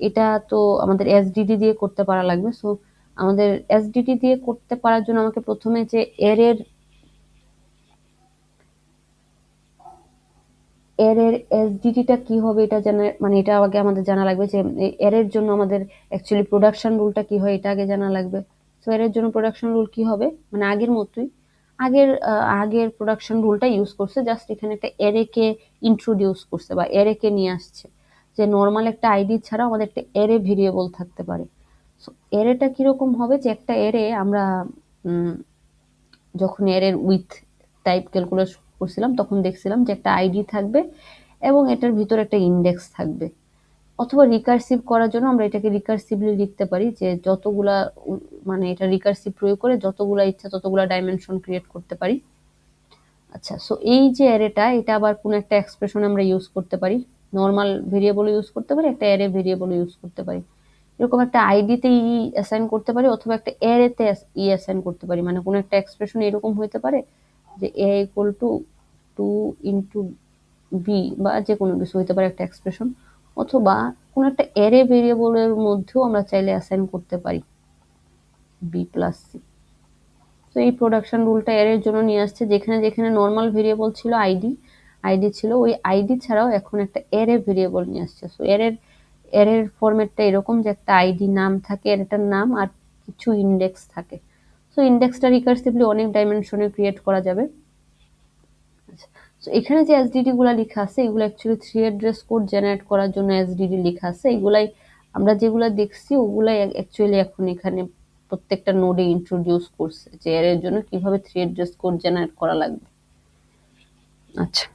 এটা তো আমাদের এসডিডি দিয়ে করতে পারা লাগবে। সো আমাদের এসডিডি দিয়ে করতে পারার জন্য আমাকে প্রথমে যে এর এসডিডিটা কি হবে এটা জানা, মানে এটা আগে আমাদের জানা লাগবে যে এর জন্য আমাদের অ্যাকচুয়ালি প্রোডাকশন রুলটা কি হয় এটা আগে জানা লাগবে। সো এর জন্য প্রোডাকশন রুল কি হবে, মানে আগের মতোই, আগের প্রোডাকশন রুলটা ইউজ করছে, জাস্ট এখানে একটা এরেকে ইন্ট্রোডিউস করছে বা এরেকে নিয়ে আসছে, যে নর্মাল একটা আইডি ছাড়া আমাদের একটা এরে ভেরিয়েবল থাকতে পারে। সো এরেটা কিরকম হবে, যে একটা এরে আমরা যখন এর উইথ টাইপ ক্যালকুলেট করছিলাম তখন দেখছিলাম যে একটা আইডি থাকবে এবং এটার ভিতরে একটা ইন্ডেক্স থাকবে। অথবা রিকার্সিভ করার জন্য আমরা এটাকে রিকার্সিভলি লিখতে পারি, যে যতগুলা মানে এটা রিকার্সিভ প্রয়োগ করে যতগুলা ইচ্ছা ততগুলা ডাইমেনশন ক্রিয়েট করতে পারি। আচ্ছা, সো এই যে অ্যারেটা, এটা আবার কোন একটা এক্সপ্রেশন আমরা ইউজ করতে পারি, নর্মাল ভেরিয়েবল ইউজ করতে পারি, একটা অ্যারে ভেরিয়েবল ইউজ করতে পারি। এরকম একটা আইডিতে ই অ্যাসাইন করতে পারি, অথবা একটা অ্যারেতে ই অ্যাসাইন করতে পারি। মানে কোন একটা এক্সপ্রেশন এরকম হতে পারে যে A equal two 2 into B, বা যে কোনো কিছু হতে পারে একটা এক্সপ্রেশন, অথবা কোন একটা অ্যারে ভেরিয়েবলের মধ্যেও আমরা চাইলে অ্যাসাইন করতে পারি বি প্লাস সি। তো এই প্রোডাকশন রুলটা এর জন্য নিয়ে আসছে, যেখানে যেখানে নর্মাল ভেরিয়েবল ছিল আইডি ছিল, ওই আইডি ছাড়াও এখন একটা এরে ভেরিয়েবল নিয়ে আসছে। সো এরের ফরম্যাটটা এরকম যে একটা আইডি নাম থাকে, এটার নাম, আর কিছু ইন্ডেক্স থাকে। সো ইন্ডেক্সটা রিকার্সিভলি অনেক ডাইমেনশনে ক্রিয়েট করা যাবে। আচ্ছা, সো এখানে যে এসডিডি গুলা লেখা আছে এগুলো অ্যাকচুয়ালি 3 অ্যাড্রেস কোড জেনারেট করার জন্য এসডিডি লেখা আছে। এগুলাই আমরা যেগুলা দেখছি ওগুলাই অ্যাকচুয়ালি এখন এখানে প্রত্যেকটা নোডে ইন্ট্রোডিউস করছে যে এর জন্য কিভাবে 3 অ্যাড্রেস কোড জেনারেট করা লাগবে। আচ্ছা,